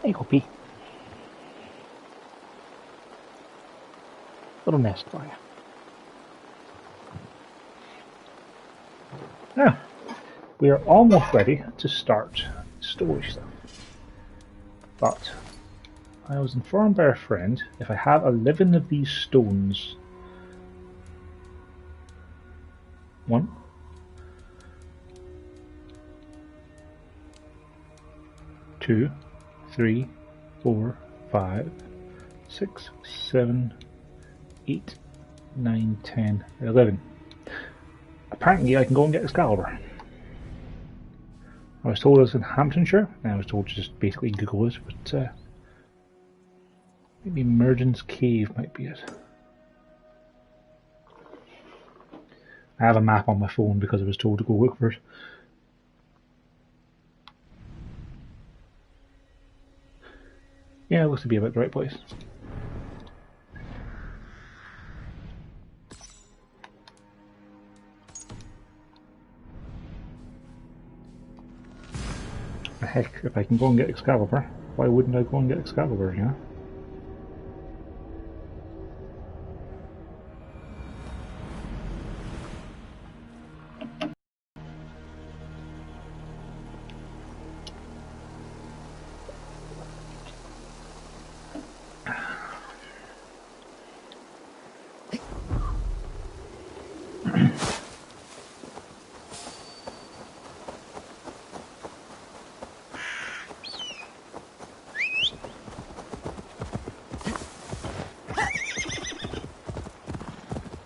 Hey, Hoppy. Little nest for you. Now, we are almost ready to start story stuff. But I was informed by a friend if I have 11 of these stones. 1, 2, 3, 4, 5, 6, 7, 8, 9, 10, 11. Apparently I can go and get Excalibur. I was told it was in Hamptonshire, and I was told to just basically Google it, but maybe Mergen's Cave might be it. I have a map on my phone because I was told to go look for it. Yeah, it looks to be about the right place. Heck, if I can go and get Excalibur, why wouldn't I go and get Excalibur, you know?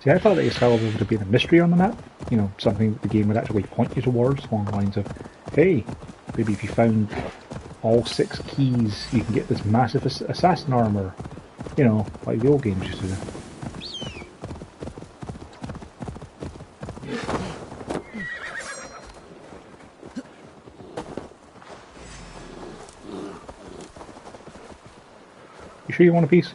See, I thought that Excalibur would have been a mystery on the map. You know, something that the game would actually point you towards along the lines of, hey, maybe if you found all 6 keys, you can get this massive assassin armor. You know, like the old games used to do. You sure you want a piece?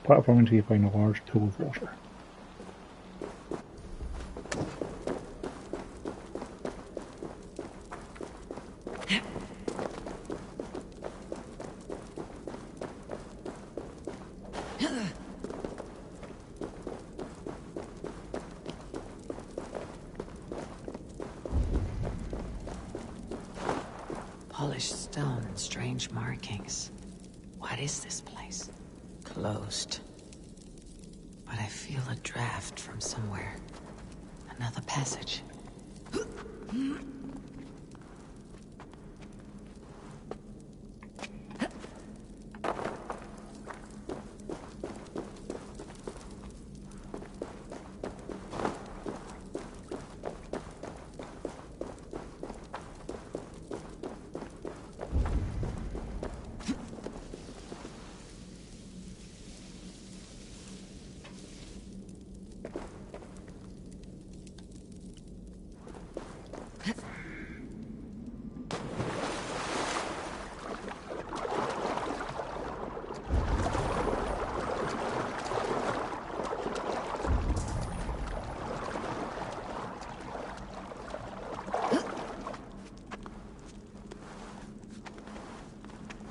Platform until you find a large pool of water. Polished stone and strange markings. What is this place? Closed. But I feel a draft from somewhere. Another passage.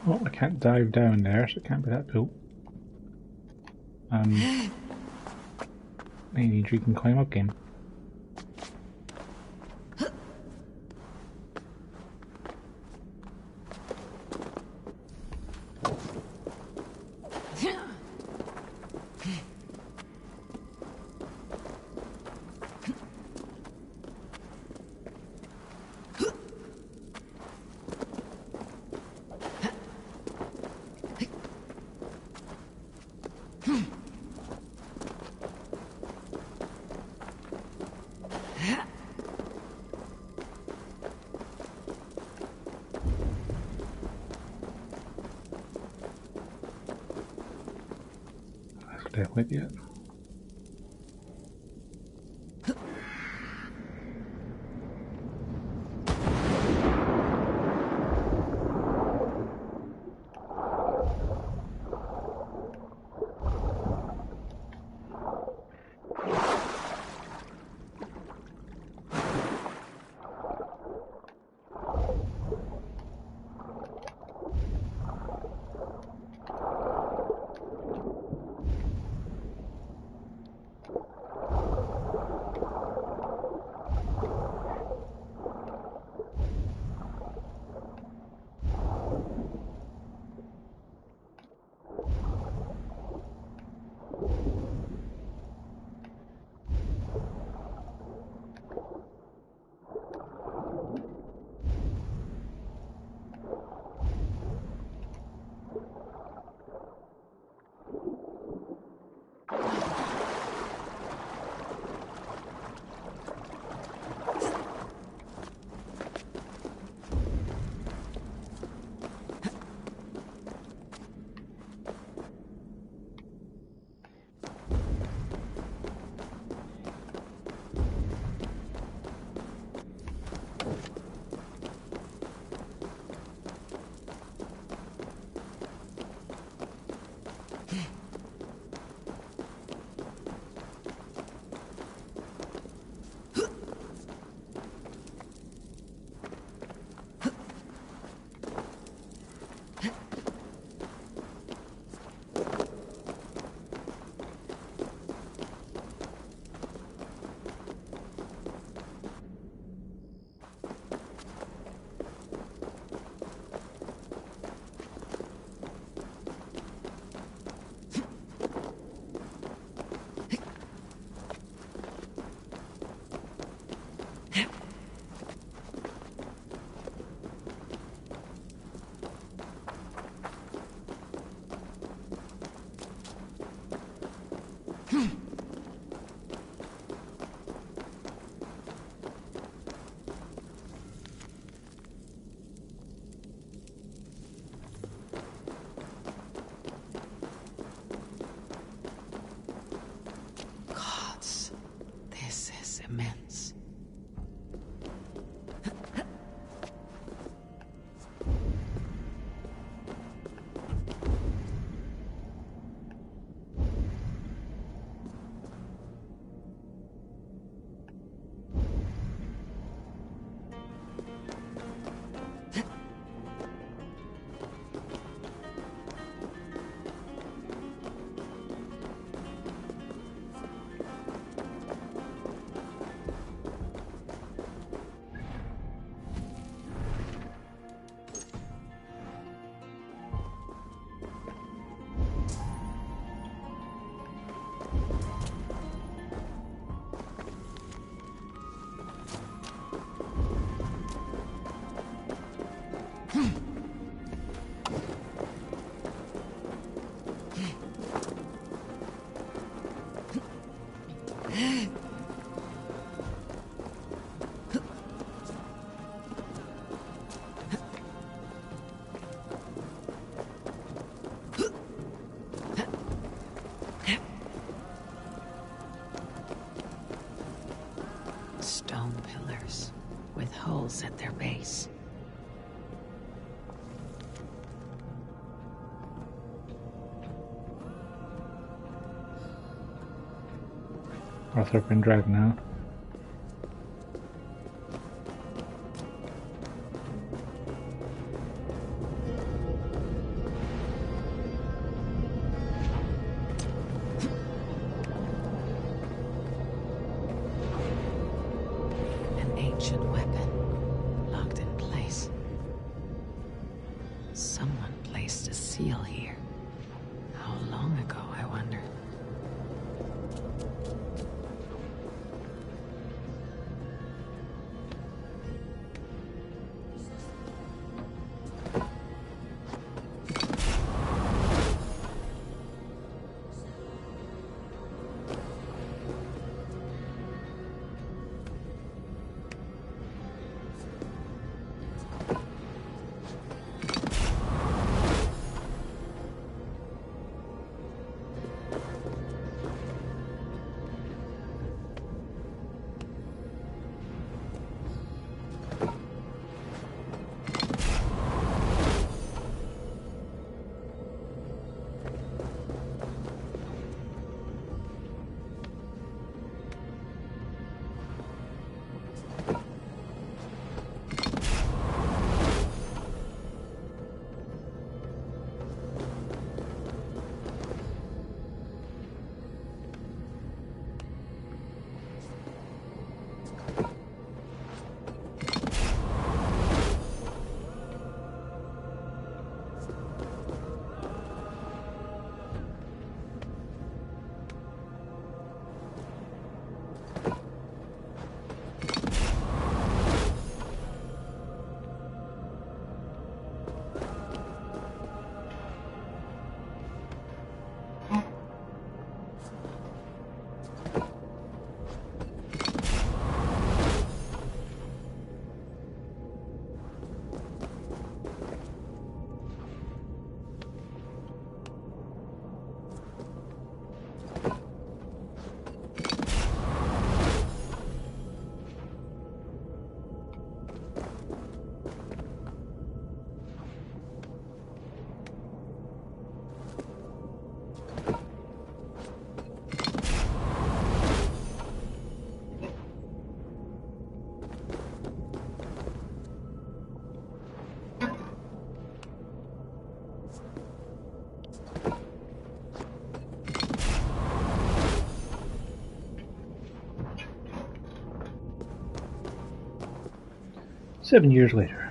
Well, I can't dive down there, so it can't be that cool. Maybe you can climb up game. definitely be it. Gods, this is immense. Stone pillars with holes at their base. Arthur been dragged now. An ancient weapon, locked in place. Someone placed a seal here. How long ago, I wonder? 7 years later.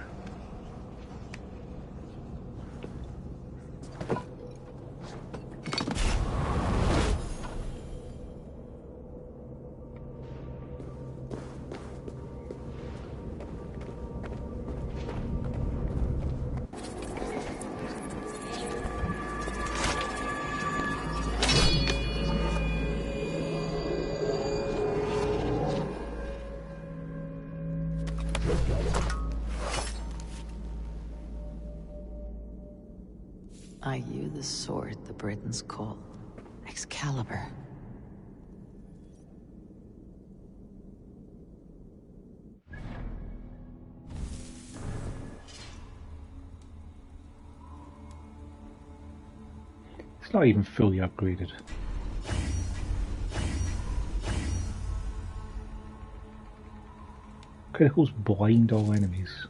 Are you the sword the Britons call Excalibur? It's not even fully upgraded. Criticals blind all enemies.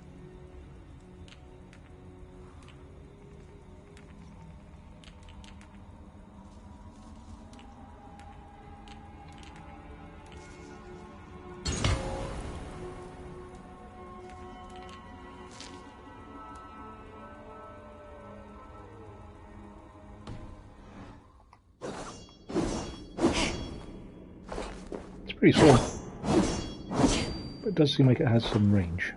It's pretty slow, but it does seem like it has some range.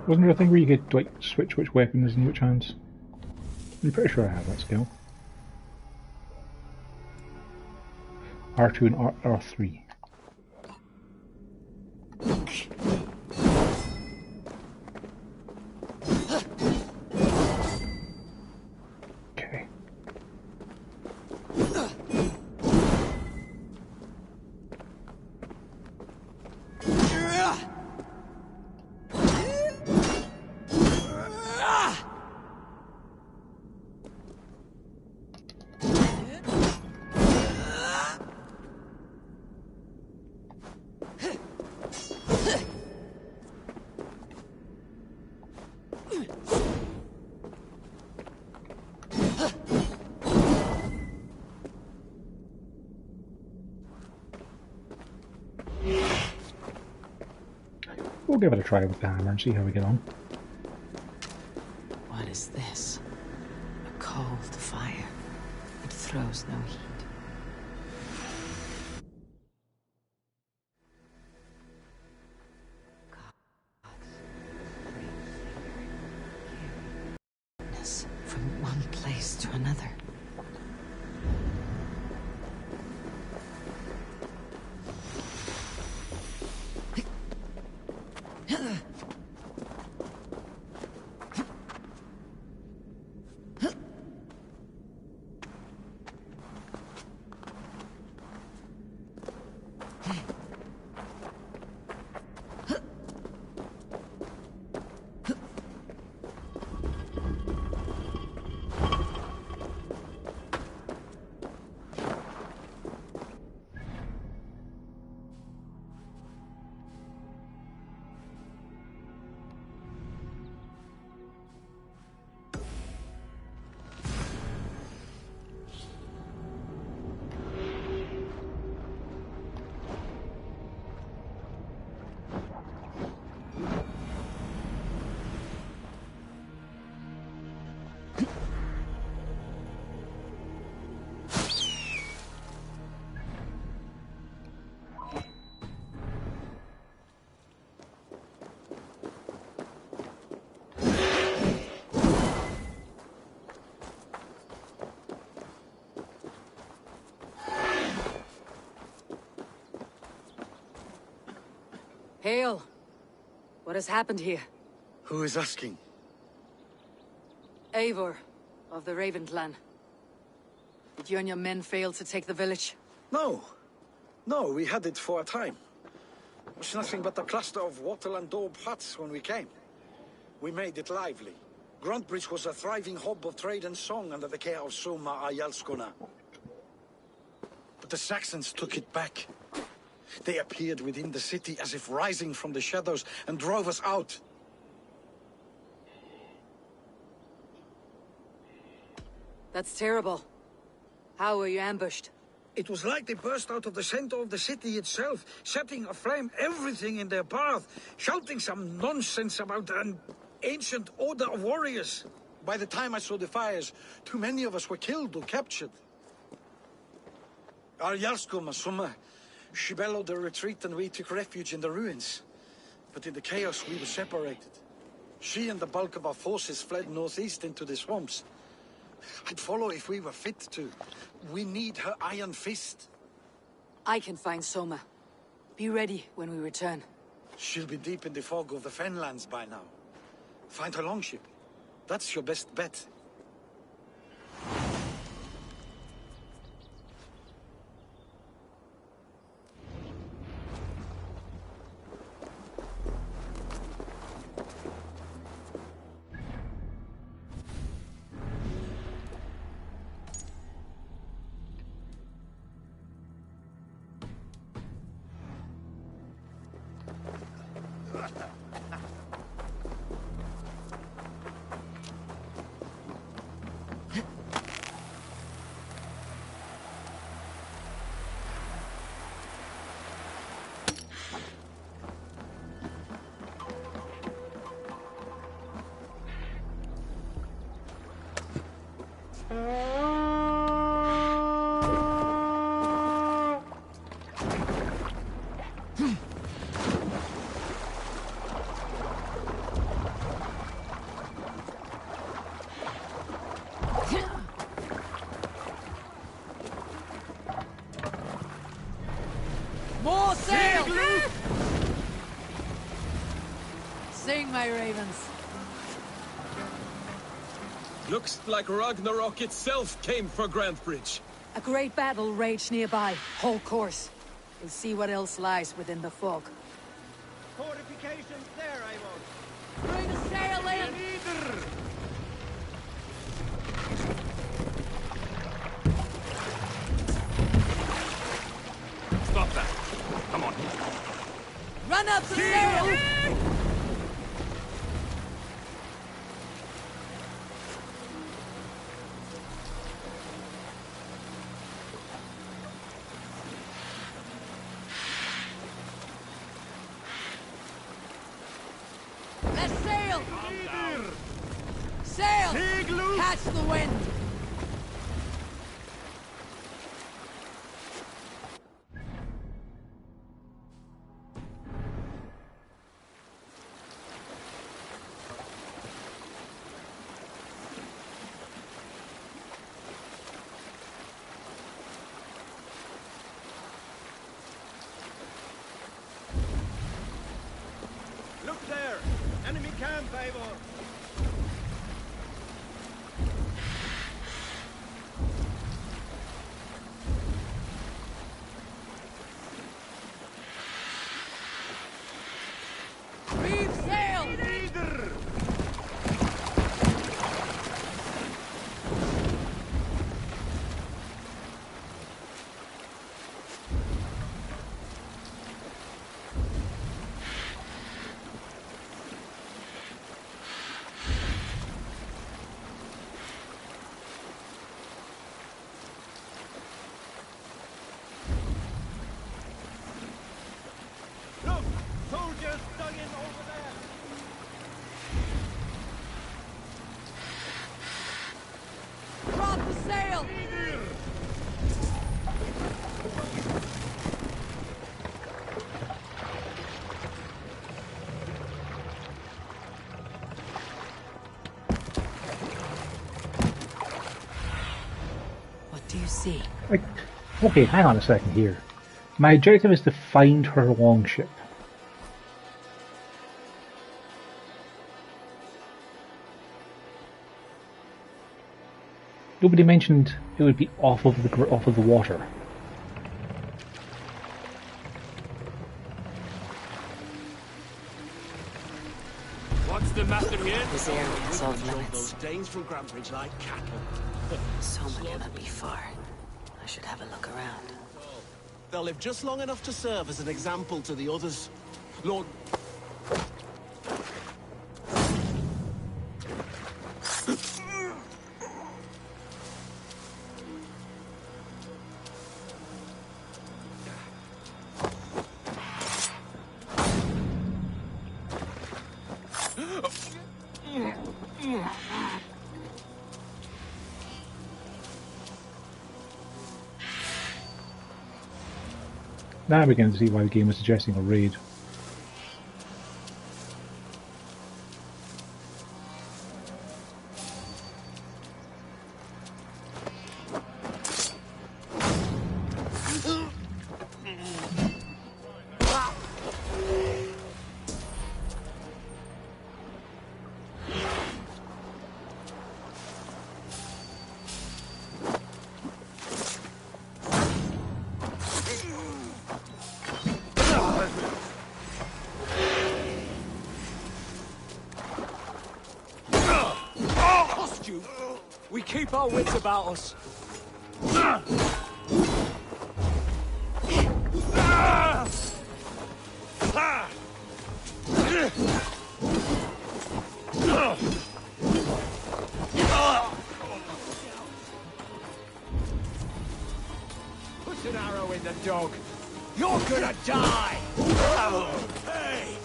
Wasn't there a thing where you could like switch which weapon is in which hands? I'm pretty sure I have that skill. R2 and R3. Okay. We'll give it a try with the hammer and see how we get on. What is this? A cold fire. It throws no heat. From one place to another. Hail! What has happened here? Who is asking? Eivor, Of the Raven clan. Did you and your men fail to take the village? No. No, we had it for a time. It was nothing but a cluster of wattle and daub huts when we came. We made it lively. Gruntbridge was a thriving hub of trade and song under the care of Soma Ayalskona. But the Saxons took it back. They appeared within the city as if rising from the shadows and drove us out. That's terrible. How were you ambushed? It was like they burst out of the center of the city itself, setting aflame everything in their path, shouting some nonsense about an ancient order of warriors. By the time I saw the fires, too many of us were killed or captured. Our Yarsko Masuma, she bellowed the retreat and we took refuge in the ruins. But in the chaos we were separated. She and the bulk of our forces fled northeast into the swamps. I'd follow if we were fit to. We need her iron fist. I can find Soma. Be ready when we return. She'll be deep in the fog of the Fenlands by now. Find her longship. That's your best bet. More sail! Sing, my ravens. Looks like Ragnarok itself came for Grantbridge. A great battle raged nearby. Whole course. We'll see what else lies within the fog. Fortifications there, Eivor. Bring the sail in! Stop that. Come on. Run up the sail! Let's sail! Sail! Catch the wind! Look there! Enemy camp, Eivor! Reef sail! Look! Soldiers dug in over there! Drop the sail! What do you see? Like, okay, hang on a second here. My objective is to find her longship. Nobody mentioned it would be off of the water. What's the matter here? This area is off Drove limits. those Danes from Grandbridge like cattle. Some cannot be far. I should have a look around. They'll live just long enough to serve as an example to the others. Lord... Now I begin to see why the game was suggesting a raid. We keep our wits about us. Put an arrow in the dog. You're gonna die! Hey!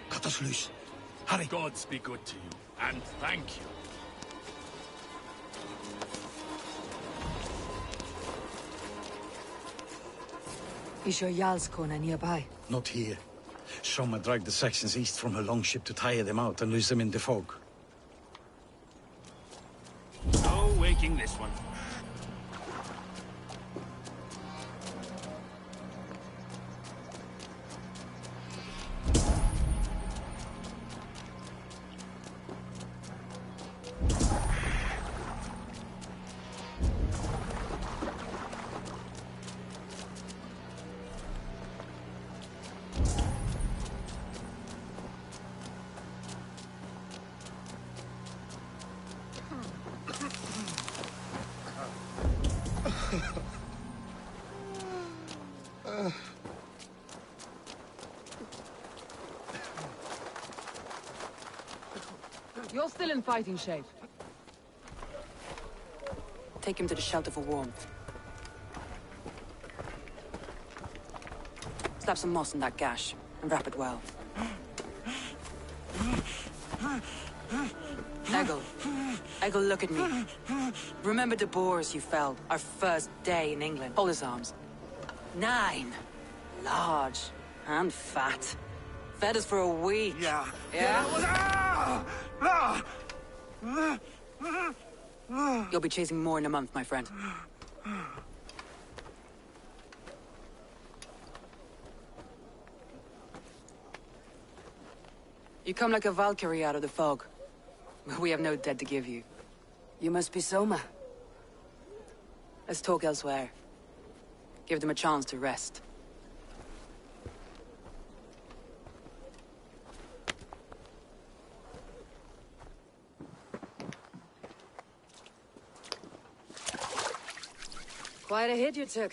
Cut us loose. Hurry. Gods be good to you, and thank you. Is your Jarl's corner nearby? Not here. Soma dragged the Saxons east from her longship to tire them out and lose them in the fog. No waking this one. You're still in fighting shape. Take him to the shelter for warmth. Slap some moss in that gash, and wrap it well. Eggle, look at me. Remember the boars you felled, our first day in England? Hold his arms. 9. Large. And fat. Fed us for a week. Yeah. Yeah? You'll be chasing more in a month, my friend. You come like a Valkyrie out of the fog. We have no dead to give you. You must be Soma. Let's talk elsewhere. Give them a chance to rest. Quite a hit you took.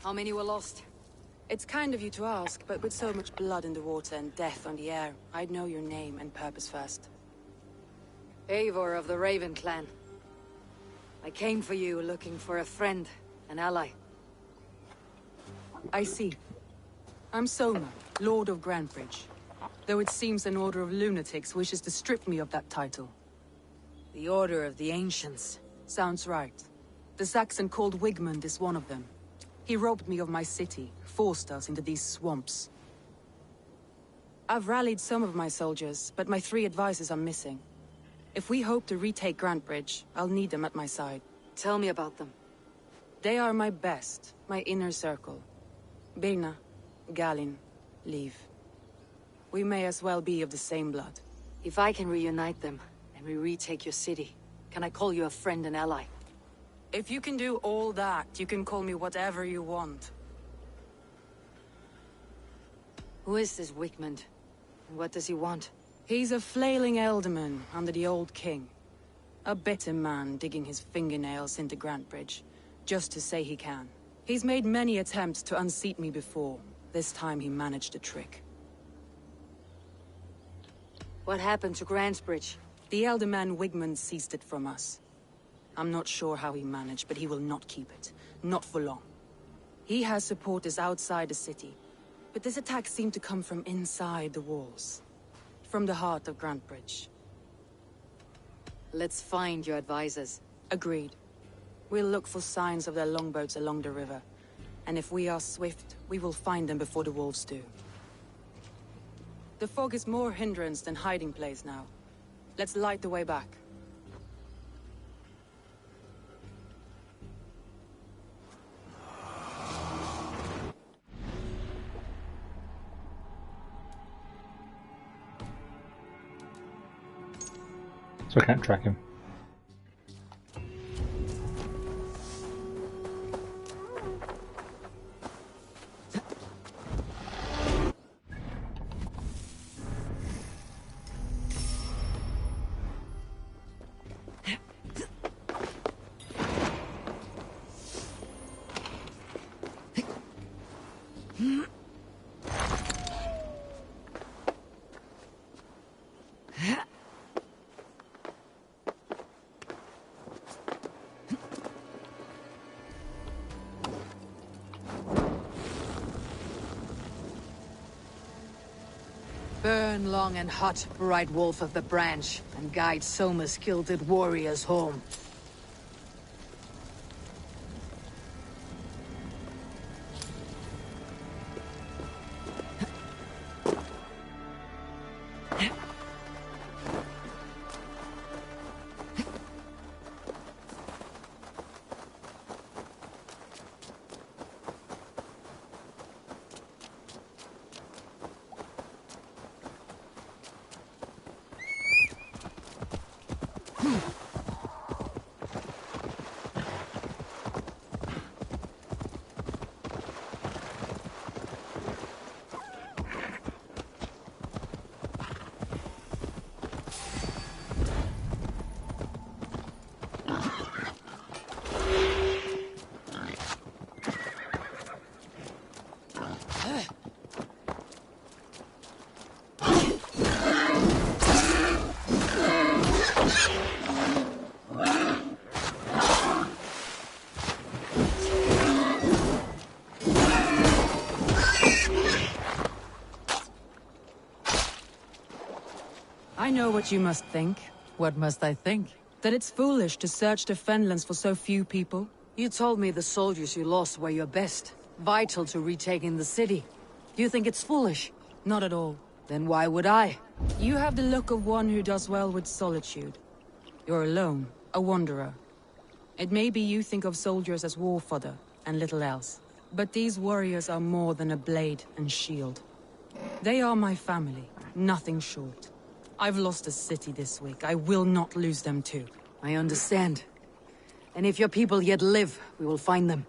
How many were lost? It's kind of you to ask, but with so much blood in the water and death on the air, I'd know your name and purpose first. Eivor of the Raven clan. I came for you looking for a friend, an ally. I see. I'm Soma, Lord of Grandbridge. Though it seems an order of lunatics wishes to strip me of that title. The Order of the Ancients. Sounds right. The Saxon called Wigmund is one of them. He robbed me of my city, forced us into these swamps. I've rallied some of my soldiers, but my 3 advisors are missing. If we hope to retake Grantbridge, I'll need them at my side. Tell me about them. They are my best, my inner circle. Birna, Galin, Leave. We may as well be of the same blood. If I can reunite them, and we retake your city, can I call you a friend and ally? If you can do all that, you can call me whatever you want. Who is this Wigmund? And what does he want? He's a flailing elderman under the old king. A bitter man digging his fingernails into Grantbridge, just to say he can. He's made many attempts to unseat me before. This time he managed the trick. What happened to Grantbridge? The elderman Wigmund seized it from us. I'm not sure how he managed, but he will not keep it. Not for long. He has supporters outside the city, but this attack seemed to come from inside the walls. From the heart of Grantbridge. Let's find your advisors. Agreed. We'll look for signs of their longboats along the river. And if we are swift, we will find them before the wolves do. The fog is more hindrance than hiding place now. Let's light the way back. So I can't track him. Burn long and hot, bright wolf of the branch, and guide Soma's gilded warriors home. I know what you must think. What must I think? That it's foolish to search the Fenlands for so few people. You told me the soldiers you lost were your best, vital to retaking the city. Do you think it's foolish? Not at all. Then why would I? You have the look of one who does well with solitude. You're alone, a wanderer. It may be you think of soldiers as war fodder, and little else. But these warriors are more than a blade and shield. They are my family, nothing short. I've lost a city this week. I will not lose them too. I understand. And if your people yet live, we will find them.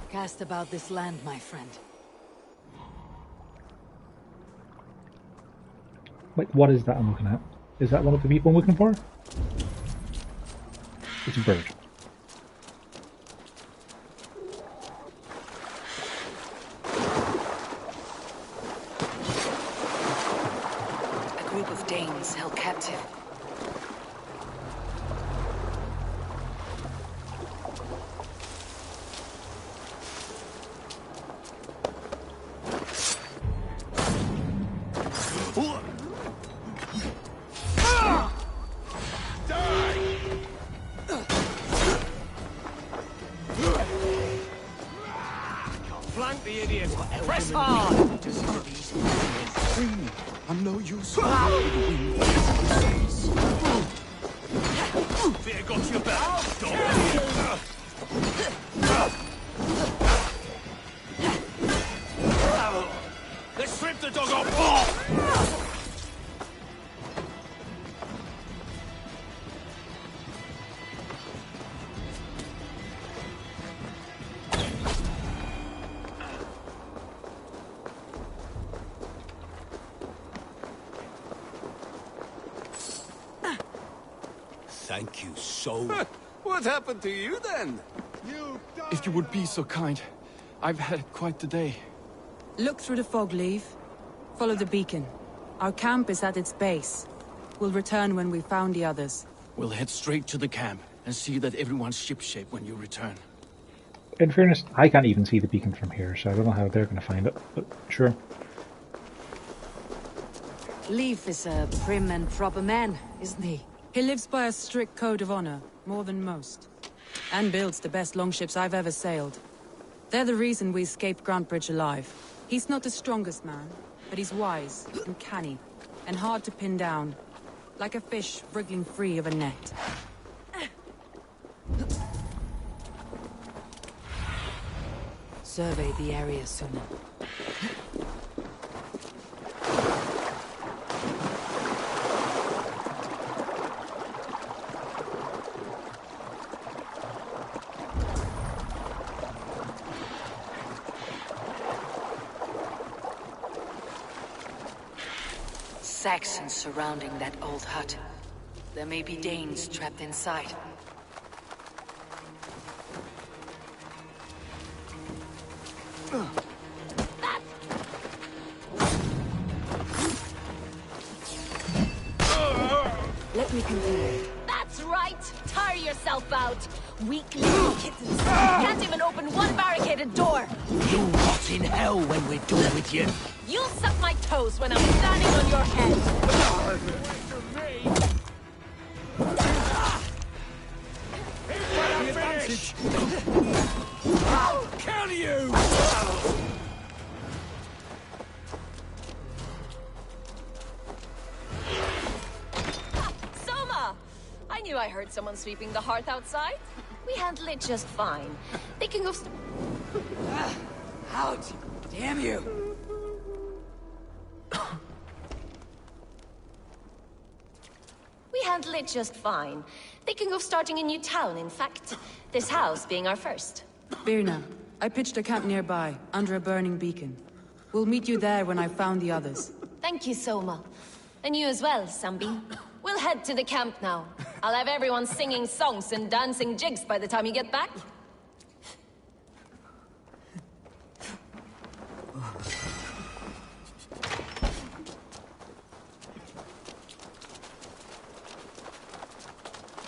Cast about this land, my friend. Wait, what is that I'm looking at? Is that one of the people I'm looking for? It's a bird. A group of Danes held captive. Flank the idiot! Press hard! I'm no use. Fear got your back, dog! Let's strip the dog off! Thank you so. What happened to you then? If you would be so kind, I've had quite the day. Look through the fog, Leaf. Follow the beacon. Our camp is at its base. We'll return when we've found the others. We'll head straight to the camp and see that everyone's shipshape when you return. In fairness, I can't even see the beacon from here, so I don't know how they're going to find it, but sure. Leaf is a prim and proper man, isn't he? He lives by a strict code of honor, more than most. And builds the best longships I've ever sailed. They're the reason we escaped Grantbridge alive. He's not the strongest man, but he's wise and canny, and hard to pin down. Like a fish wriggling free of a net. Survey the area sooner. Saxons surrounding that old hut. There may be Danes trapped inside. Let me continue. That's right! Tire yourself out! Weak little kittens! Can't even open one barricaded door! You rot in hell when we're done with you! You'll suck my toes when I'm standing on your head! I'll kill you! Soma! I knew I heard someone sweeping the hearth outside. We handle it just fine. Thinking of... Out! Damn you! We handle it just fine. Thinking of starting a new town, in fact. This house being our first. Birna, I pitched a camp nearby, under a burning beacon. We'll meet you there when I've found the others. Thank you, Soma. And you as well, Sambi. We'll head to the camp now. I'll have everyone singing songs and dancing jigs by the time you get back.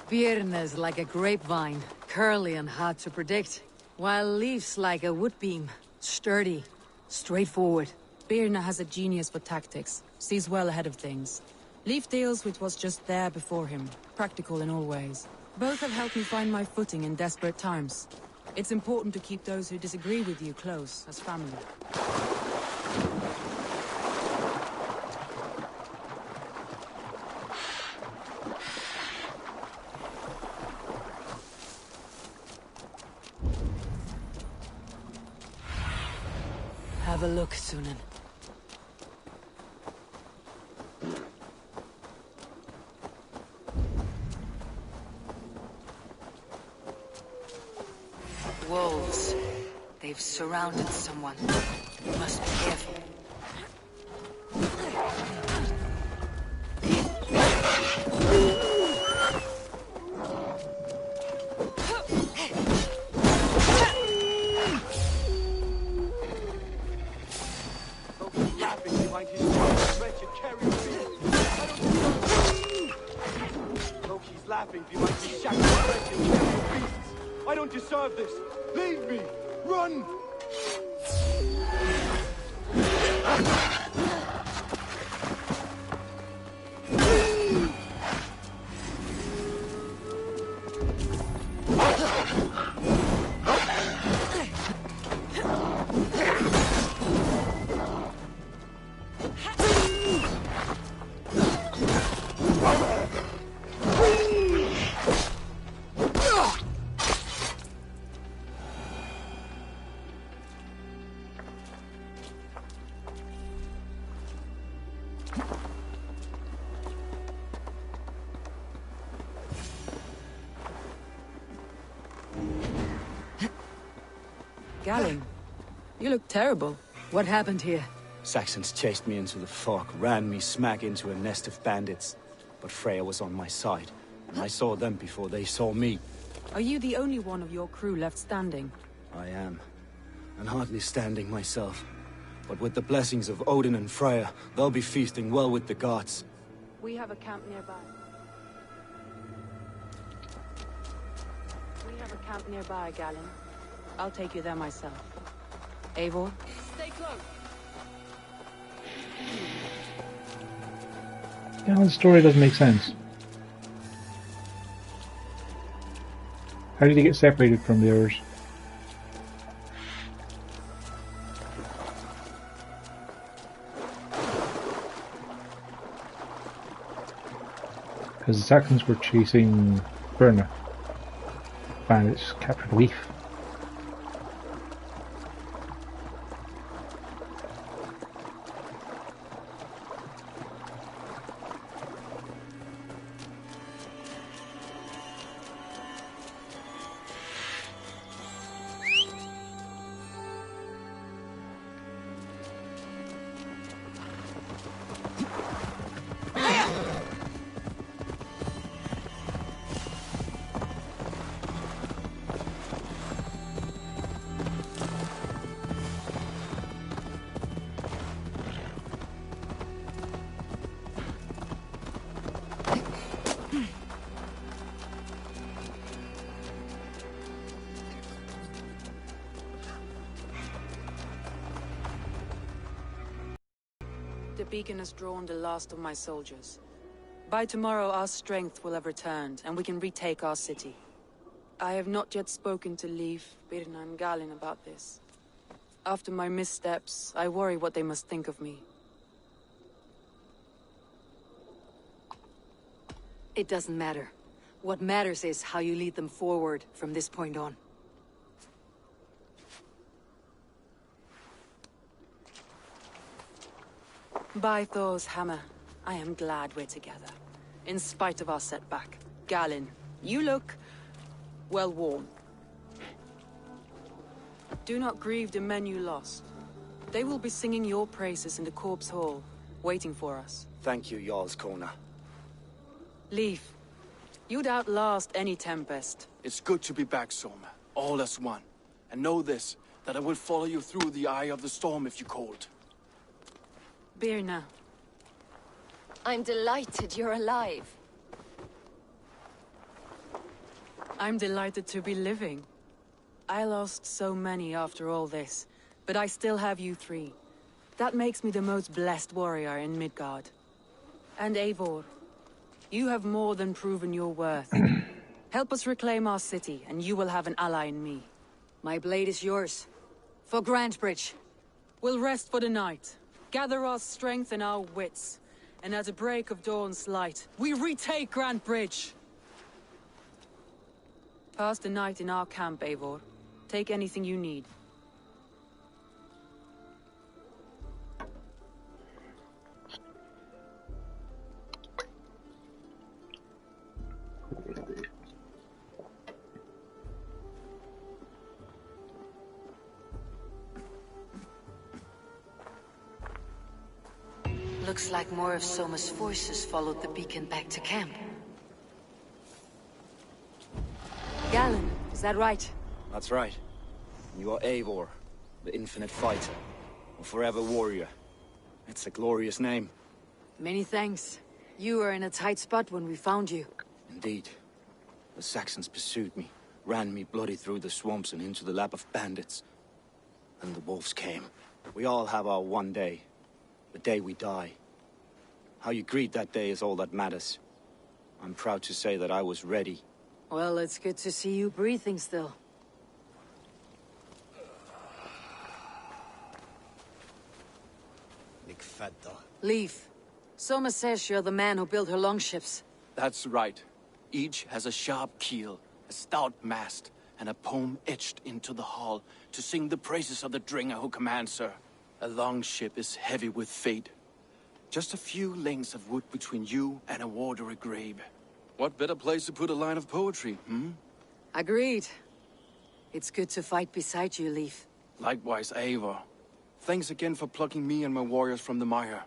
Birna's like a grapevine, curly and hard to predict, while Leaf's like a woodbeam, sturdy, straightforward. Birna has a genius for tactics, sees well ahead of things. Leaf deals with what's just there before him, practical in all ways. Both have helped me find my footing in desperate times. It's important to keep those who disagree with you close, as family. Have a look, Sunan. Wolves. They've surrounded someone. You must be careful. I don't deserve this! Leave me! Run! Galen, you look terrible. What happened here? Saxons chased me into the fog, ran me smack into a nest of bandits. But Freya was on my side, and I saw them before they saw me. Are you the only one of your crew left standing? I am, and hardly standing myself. But with the blessings of Odin and Freya, they'll be feasting well with the gods. We have a camp nearby. Galen. I'll take you there myself. Eivor? Stay close! Galen's story doesn't make sense. How did he get separated from the others? Because the Saxons were chasing Birna. Bandits captured Leaf. The beacon has drawn the last of my soldiers. By tomorrow our strength will have returned, and we can retake our city. I have not yet spoken to Leif, Birna and Galen about this. After my missteps, I worry what they must think of me. It doesn't matter. What matters is how you lead them forward from this point on. By Thor's hammer, I am glad we're together. In spite of our setback. Galen, you look well worn. Do not grieve the men you lost. They will be singing your praises in the corpse hall, waiting for us. Thank you, Jarl's Kona. Leif, you'd outlast any tempest. It's good to be back, Soma. All as one. And know this, that I will follow you through the eye of the storm if you called. Birna. I'm delighted you're alive. I'm delighted to be living. I lost so many after all this, but I still have you three. That makes me the most blessed warrior in Midgard. And Eivor, you have more than proven your worth. Help us reclaim our city, and you will have an ally in me. My blade is yours. For Grantebridge. We'll rest for the night. Gather our strength and our wits. And at the break of dawn's light, we retake Grantebridge! Pass the night in our camp, Eivor. Take anything you need. Looks like more of Soma's forces followed the beacon back to camp. Galen, is that right? That's right. You are Eivor, the infinite fighter, a forever warrior. It's a glorious name. Many thanks. You were in a tight spot when we found you. Indeed. The Saxons pursued me, ran me bloody through the swamps and into the lap of bandits. And the wolves came. We all have our one day. The day we die. How you greet that day is all that matters. I'm proud to say that I was ready. Well, it's good to see you breathing still. Leif, Soma says you're the man who built her longships. That's right. Each has a sharp keel, a stout mast, and a poem etched into the hull to sing the praises of the Dringer who commands her. A longship is heavy with fate. Just a few lengths of wood between you and a watery grave. What better place to put a line of poetry, hmm? Agreed. It's good to fight beside you, Leif. Likewise, Eivor. Thanks again for plucking me and my warriors from the mire.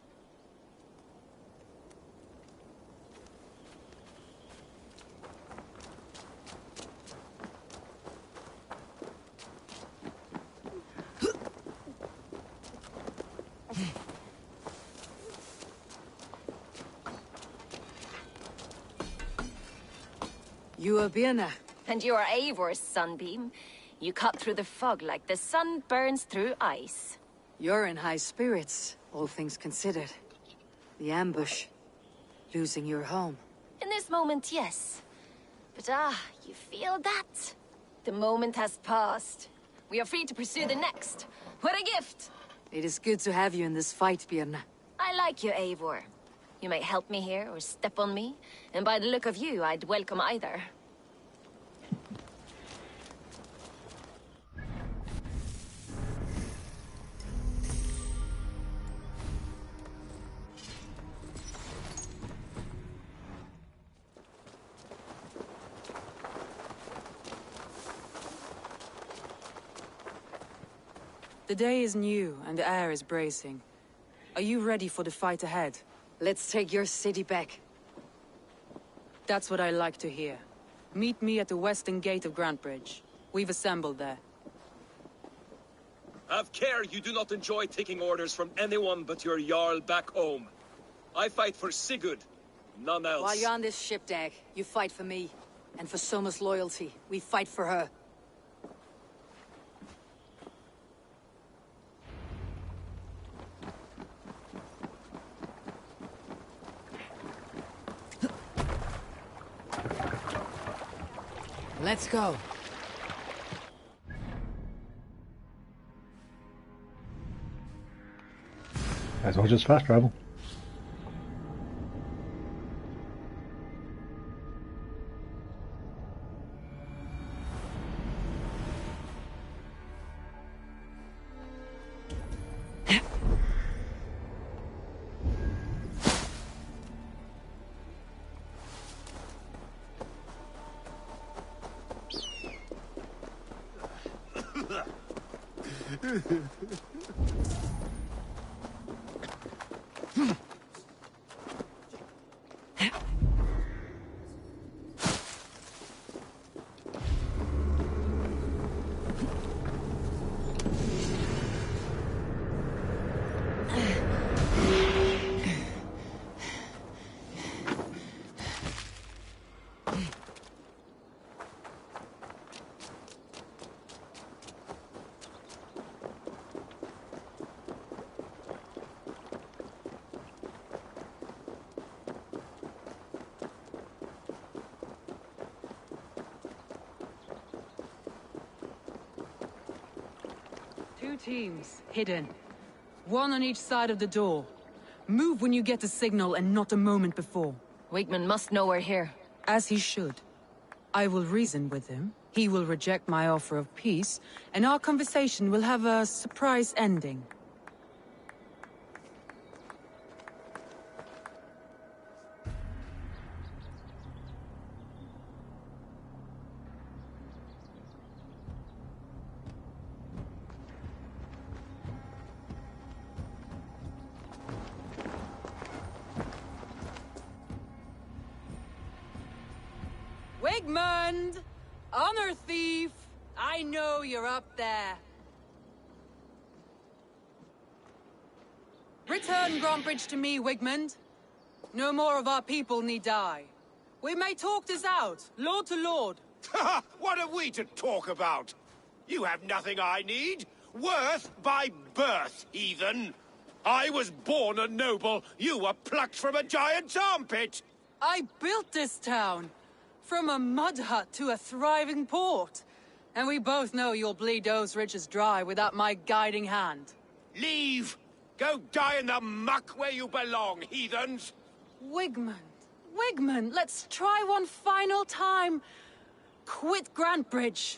You are Birna. And you are Eivor's sunbeam. You cut through the fog like the sun burns through ice. You're in high spirits, all things considered. The ambush. Losing your home. In this moment, yes. But you feel that? The moment has passed. We are free to pursue the next. What a gift! It is good to have you in this fight, Birna. I like you, Eivor. You may help me here or step on me, and by the look of you, I'd welcome either. The day is new, and the air is bracing. Are you ready for the fight ahead? Let's take your city back. That's what I like to hear. Meet me at the western gate of Grantbridge. We've assembled there. Have care you do not enjoy taking orders from anyone but your Jarl back home. I fight for Sigurd, none else. While you're on this ship, Dag, you fight for me. And for Soma's loyalty, we fight for her. Let's go. As well just fast travel. Two teams, hidden. One on each side of the door. Move when you get the signal and not a moment before. Wigman must know we're here. As he should. I will reason with him. He will reject my offer of peace, and our conversation will have a surprise ending. Wigmund! Honor thief! I know you're up there. Return Grantbridge to me, Wigmund. No more of our people need die. We may talk this out, lord to lord. What are we to talk about? You have nothing I need. Worth by birth, heathen. I was born a noble. You were plucked from a giant's armpit. I built this town. From a mud hut to a thriving port. And we both know you'll bleed those riches dry without my guiding hand. Leave! Go die in the muck where you belong, heathens! Wigmund, let's try one final time. Quit Grantbridge.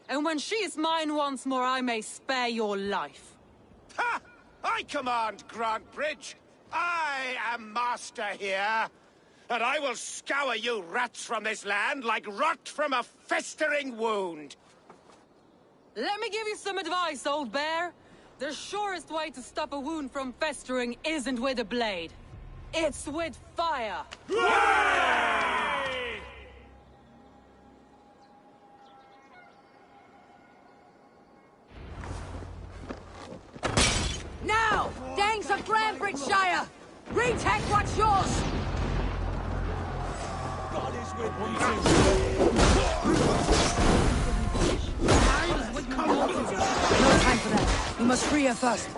And when she is mine once more, I may spare your life. Ha! I command Grantbridge. I am master here. And I will scour you rats from this land like rot from a festering wound. Let me give you some advice, old bear. The surest way to stop a wound from festering isn't with a blade. It's with fire! Now! Danes of Grandbridgeshire! Retake what's yours! God is with me. No time for that. We must free her first.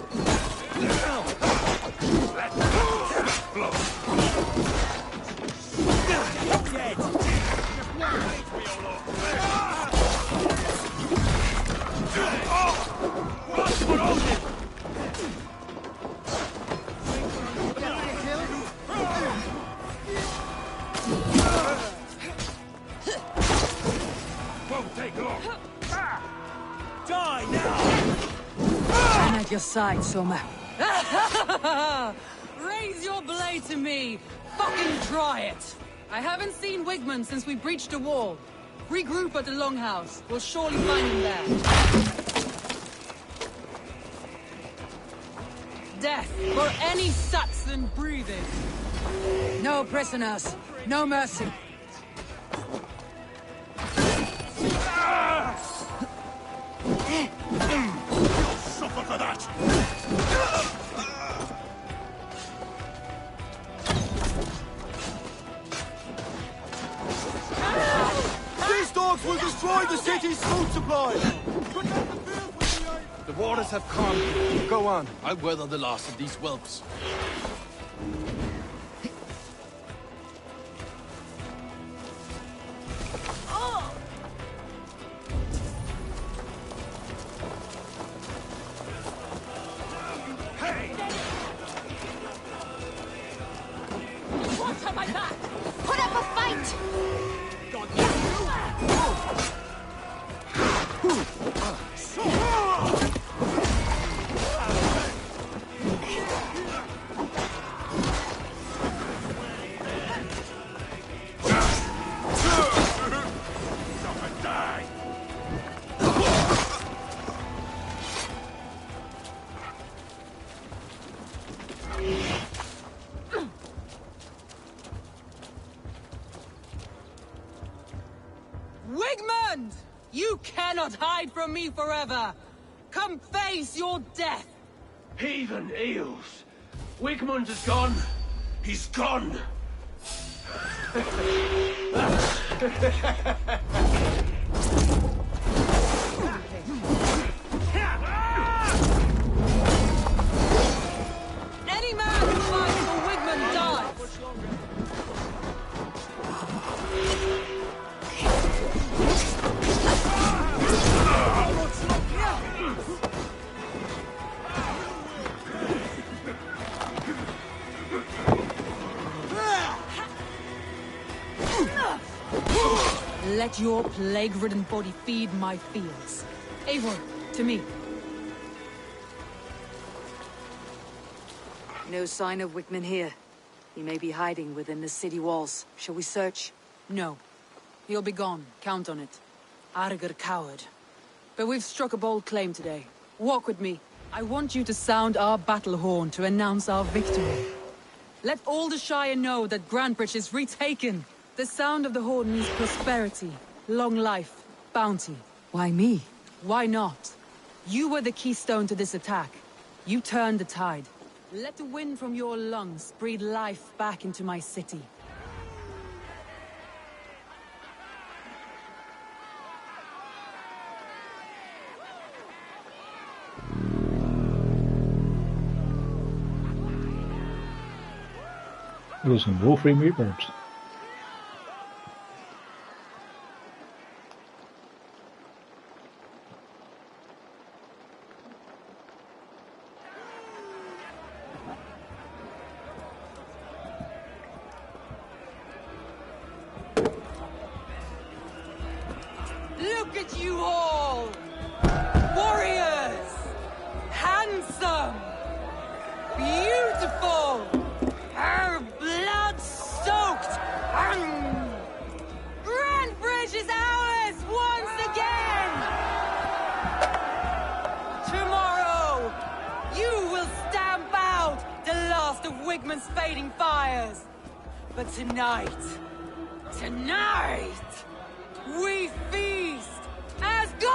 Won't take long. Die now! I'm at your side, Soma. Raise your blade to me! Fucking try it! I haven't seen Wigman since we breached the wall. Regroup at the Longhouse. We'll surely find him there. Death for any Saxon breathing. No prisoners. No mercy. You'll suffer for that! These dogs will destroy the city's food supply! The waters have calmed. Go on. I'll weather the last of these whelps. What's on my back? Put up a fight! Wigmund! You cannot hide from me forever! Come face your death! Heathen eels! Wigmund is gone! He's gone! Any man who fights for Wigmund dies! Let your plague-ridden body feed my fields. Eivor, to me. No sign of Wickman here. He may be hiding within the city walls. Shall we search? No. He'll be gone. Count on it. Arger coward. But we've struck a bold claim today. Walk with me. I want you to sound our battle horn to announce our victory. Let all the Shire know that Grantbridge is retaken. The sound of the horn means prosperity, long life, bounty. Why me? Why not? You were the keystone to this attack. You turned the tide. Let the wind from your lungs breathe life back into my city. Those are some low-frame reverbs. Look at you all! Warriors! Handsome! Beautiful! Blood-soaked! Grantbridge is ours once again! Norman's fading fires. But tonight, we feast as gods!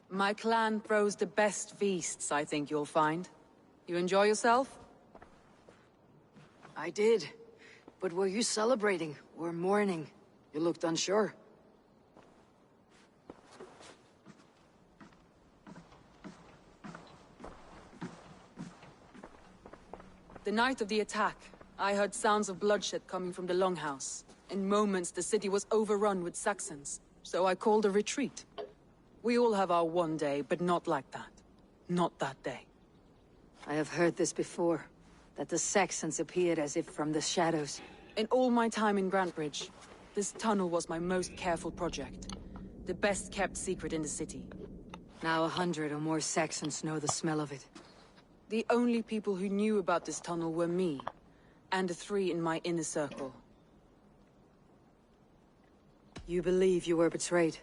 My clan throws the best feasts, I think you'll find. You enjoy yourself? I did. But were you celebrating or mourning? You looked unsure. The night of the attack, I heard sounds of bloodshed coming from the Longhouse. In moments, the city was overrun with Saxons, so I called a retreat. We all have our one day, but not like that. Not that day. I have heard this before, that the Saxons appeared as if from the shadows. In all my time in Grantbridge, this tunnel was my most careful project. The best kept secret in the city. Now 100 or more Saxons know the smell of it. The only people who knew about this tunnel were me, and the 3 in my inner circle. You believe you were betrayed?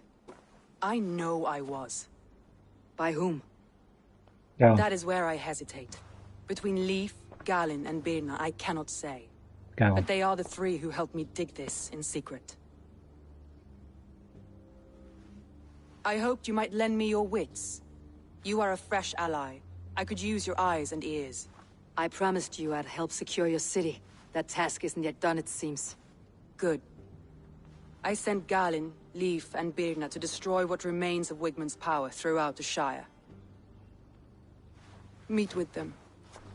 I know I was. By whom? Yeah. That is where I hesitate. Between Leif, Galin, and Birna, I cannot say. Galin. But they are the 3 who helped me dig this in secret. I hoped you might lend me your wits. You are a fresh ally. I could use your eyes and ears. I promised you I'd help secure your city. That task isn't yet done, it seems. Good. I sent Galin, Leif, and Birna to destroy what remains of Wigmund's power throughout the Shire. Meet with them.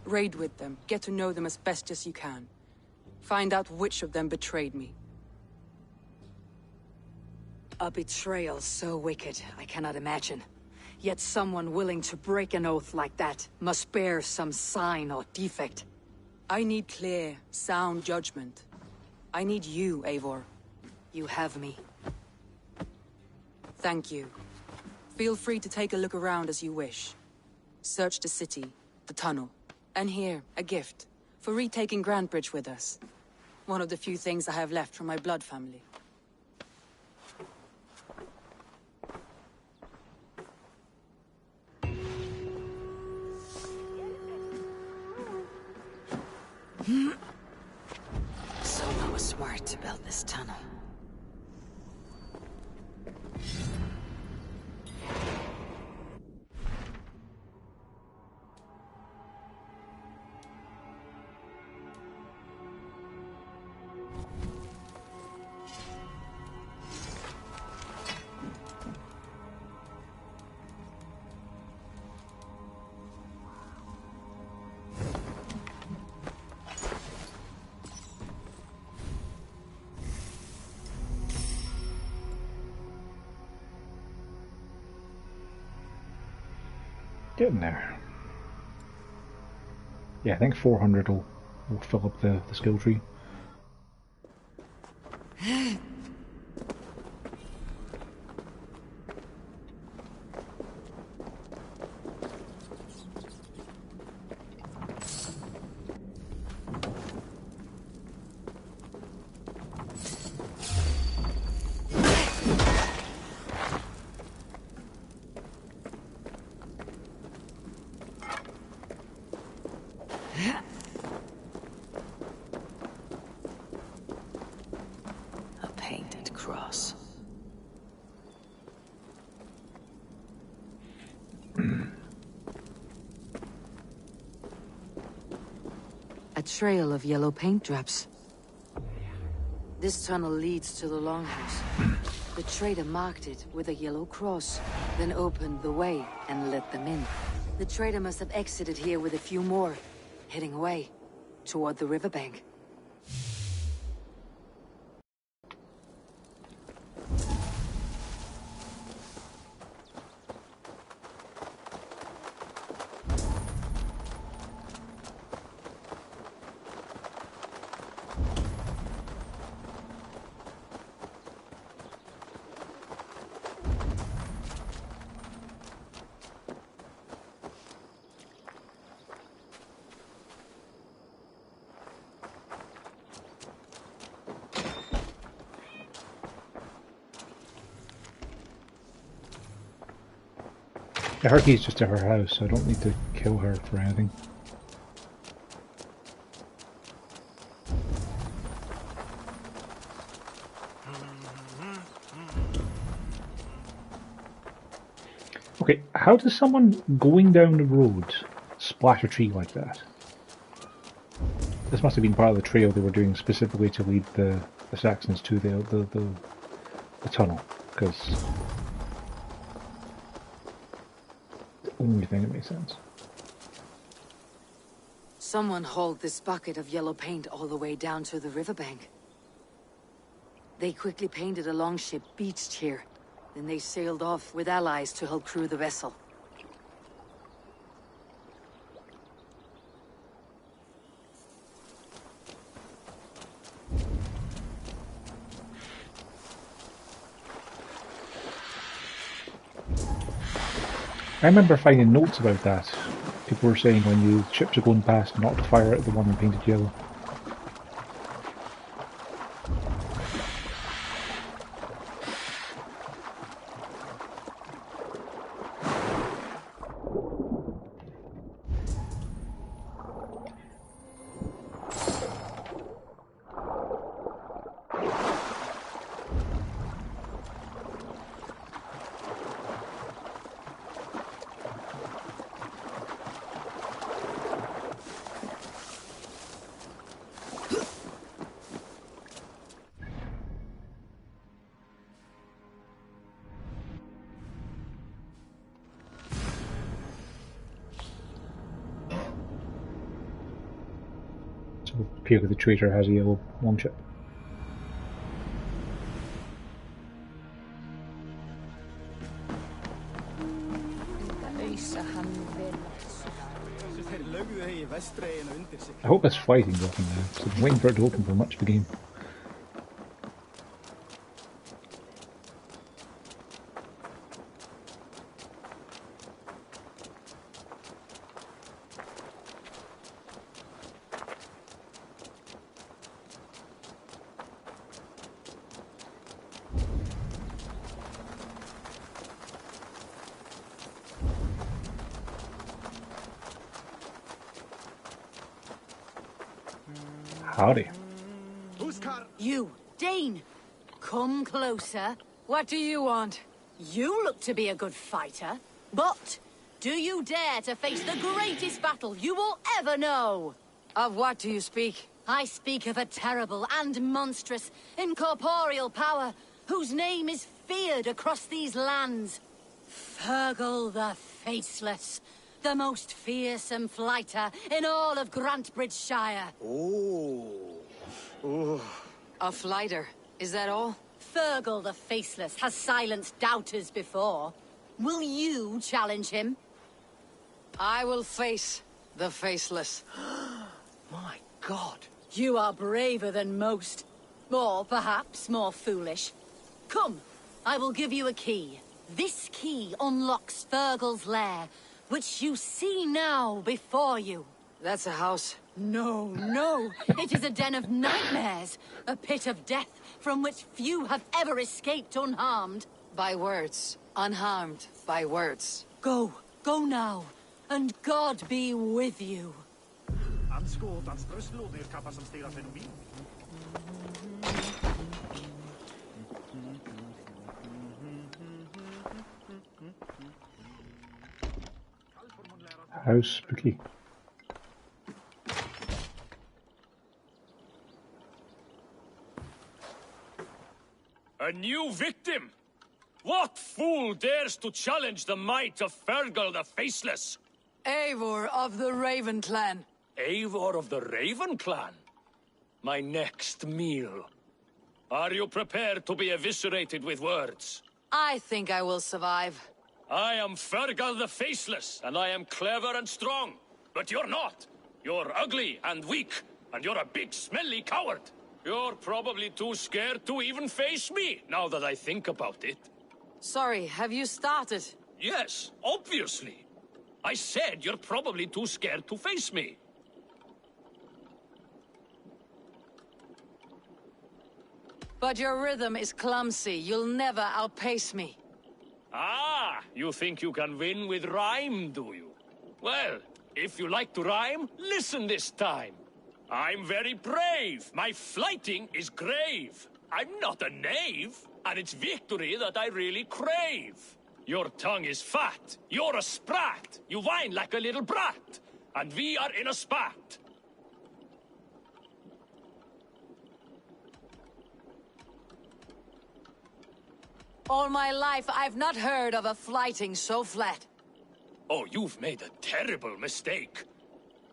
Raid with them. Get to know them as best as you can. Find out which of them betrayed me. A betrayal so wicked, I cannot imagine. Yet someone willing to break an oath like that must bear some sign or defect. I need clear, sound judgment. I need you, Eivor. You have me. Thank you. Feel free to take a look around as you wish. Search the city, the tunnel, and here, a gift, for retaking Grantbridge with us. One of the few things I have left from my blood family. Someone was smart to build this tunnel. Getting there. Yeah, I think 400 will fill up the skill tree. A painted cross. A trail of yellow paint drops. This tunnel leads to the Longhouse. The trader marked it with a yellow cross, then opened the way and let them in. The trader must have exited here with a few more, heading away, toward the riverbank. Yeah, her key's just to her house, so I don't need to kill her for anything. Okay, how does someone going down the road splash a tree like that? This must have been part of the trail they were doing specifically to lead the Saxons to the tunnel, because the only thing that makes sense. Someone hauled this bucket of yellow paint all the way down to the riverbank. They quickly painted a longship beached here. Then they sailed off with allies to help crew the vessel. I remember finding notes about that. People were saying when the ships are going past not to fire at the one painted yellow. So Pierre the Traitor has a yellow longship. I hope this fighting's open now, so I'm waiting for it to open for much of the game. Howdy. You, Dane! Come closer. What do you want? You look to be a good fighter, but do you dare to face the greatest battle you will ever know? Of what do you speak? I speak of a terrible and monstrous, incorporeal power whose name is feared across these lands. Fergal the Faceless, the most fearsome fighter in all of Grantbridgeshire. A fighter, is that all? Fergal the Faceless has silenced doubters before. Will you challenge him? I will face the Faceless. My God. You are braver than most. Or perhaps more foolish. Come, I will give you a key. This key unlocks Fergal's lair, which you see now before you. That's a house. No, no. It is a den of nightmares. A pit of death from which few have ever escaped unharmed. By words. Unharmed by words. Go. Go now. And God be with you. How spooky. A new victim? What fool dares to challenge the might of Fergal the Faceless? Eivor of the Raven Clan. Eivor of the Raven Clan? My next meal. Are you prepared to be eviscerated with words? I think I will survive. I am Fergal the Faceless, and I am clever and strong. But you're not. You're ugly and weak, and you're a big, smelly coward. You're probably too scared to even face me, now that I think about it. Sorry, have you started? Yes, obviously. I said you're probably too scared to face me. But your rhythm is clumsy. You'll never outpace me. Ah, you think you can win with rhyme, do you? Well, if you like to rhyme, listen this time. I'm very brave. My flighting is grave. I'm not a knave, and it's victory that I really crave. Your tongue is fat. You're a sprat. You whine like a little brat. And we are in a spat. All my life, I've not heard of a flighting so flat. Oh, you've made a terrible mistake.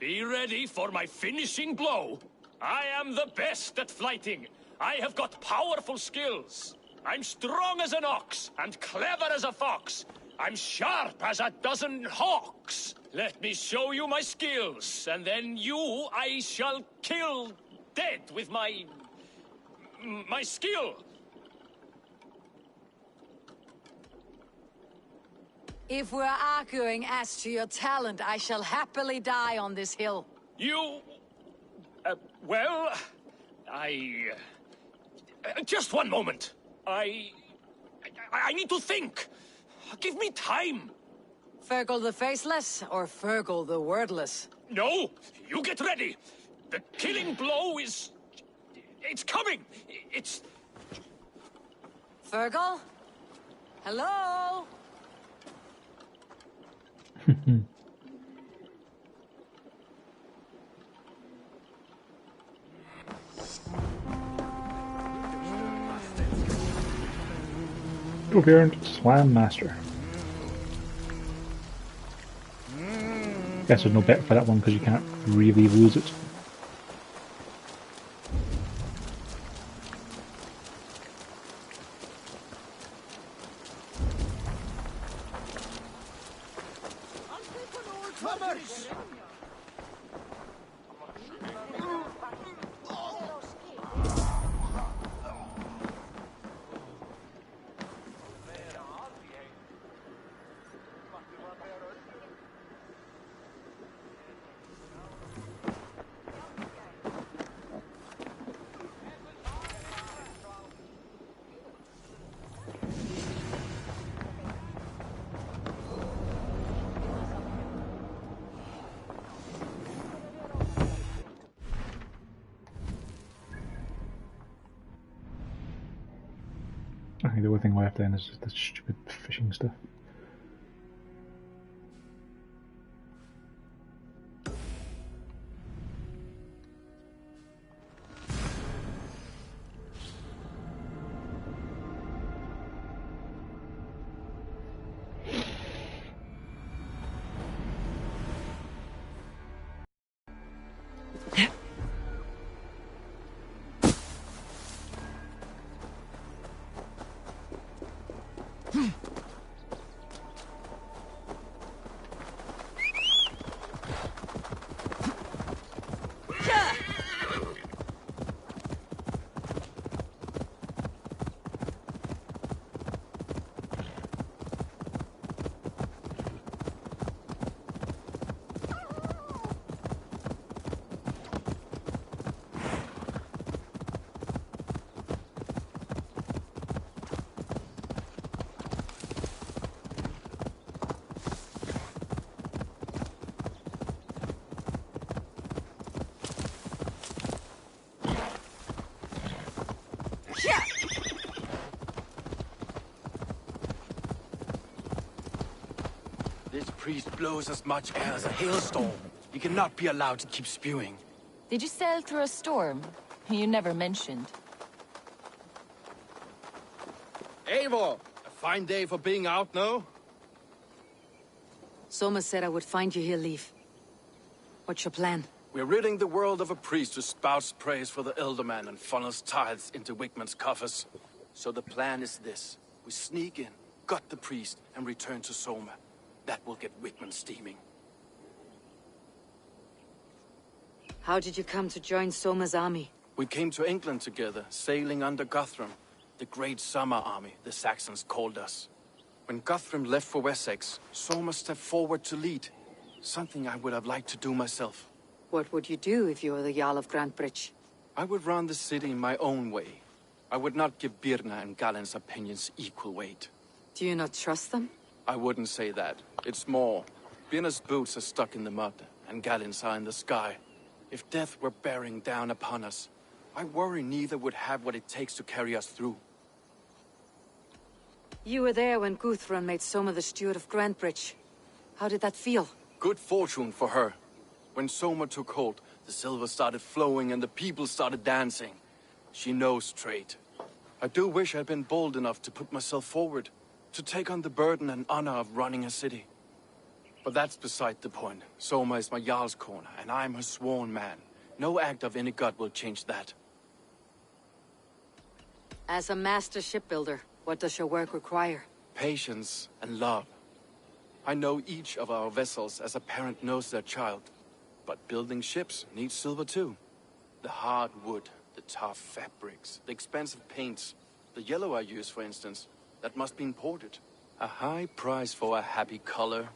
Be ready for my finishing blow. I am the best at flighting. I have got powerful skills. I'm strong as an ox and clever as a fox. I'm sharp as a dozen hawks. Let me show you my skills, and then you I shall kill dead with my skill. If we're arguing as to your talent, I shall happily die on this hill. You... well... just one moment. I need to think. Give me time. Fergal the Faceless, or Fergal the Wordless? No, you get ready. The killing blow is... it's coming. It's... Fergal? Hello? You've earned Slam Master. Guess there's no bet for that one because you can't really lose it. I think the only thing left then is just the stupid fishing stuff. This priest blows as much air as a hailstorm. He cannot be allowed to keep spewing. Did you sail through a storm? You never mentioned. Eivor! A fine day for being out, no? Soma said I would find you here, Leaf. What's your plan? We're ridding the world of a priest who spouts praise for the Elderman and funnels tithes into Wickman's coffers. So the plan is this. We sneak in, gut the priest, and return to Soma. That will get Wickman steaming. How did you come to join Soma's army? We came to England together, sailing under Guthrum. The Great Summer Army, the Saxons called us. When Guthrum left for Wessex, Soma stepped forward to lead. Something I would have liked to do myself. What would you do if you were the Jarl of Grantebridge? I would run the city in my own way. I would not give Birna and Galen's opinions equal weight. Do you not trust them? I wouldn't say that. It's more. Vienna's boots are stuck in the mud, and Galen's are in the sky. If death were bearing down upon us, I worry neither would have what it takes to carry us through. You were there when Guthrun made Soma the steward of Grantebridge. How did that feel? Good fortune for her. When Soma took hold, the silver started flowing and the people started dancing. She knows trade. I do wish I'd been bold enough to put myself forward, to take on the burden and honor of running a city. But that's beside the point. Soma is my Jarl's corner, and I'm her sworn man. No act of any god will change that. As a master shipbuilder, what does your work require? Patience and love. I know each of our vessels as a parent knows their child. But building ships needs silver too. The hard wood, the tough fabrics, the expensive paints. The yellow I use, for instance, that must be imported. A high price for a happy color.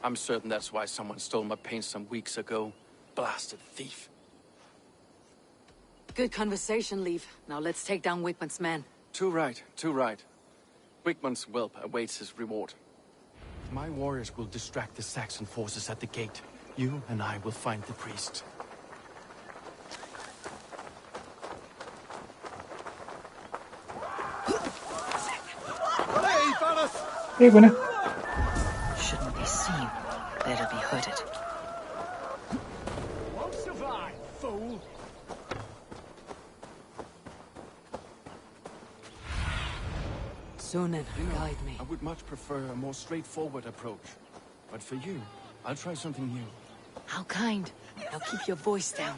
I'm certain that's why someone stole my paint some weeks ago. Blasted thief. Good conversation, Leaf. Now let's take down Wigmund's men. Too right, too right. Wigmund's whelp awaits his reward. My warriors will distract the Saxon forces at the gate. You and I will find the priest. Hey, Valis! Hey, winner. Shouldn't be seen. Better be hooded. Won't survive, fool! Sunan, guide me. I would much prefer a more straightforward approach. But for you, I'll try something new. How kind. Now keep your voice down.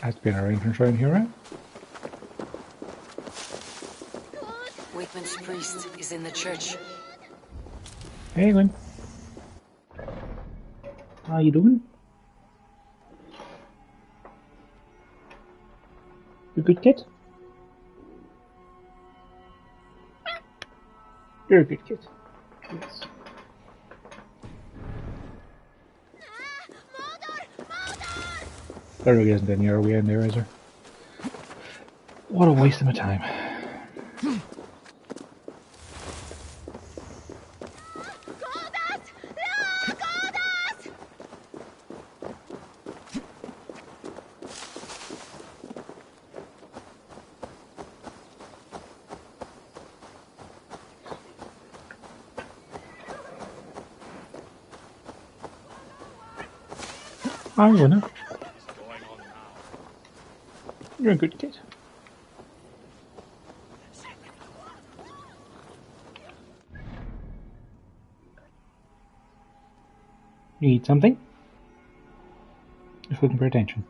Has been arrangements around here, right? Wigmund's priest is in the church. Hey, Lynn. How you doing? You good kid? You're a good kid. Yes. There really isn't any other way in there, is there? What a waste of my time. I'm gonna. You're a good kid. Need something? Just looking for attention.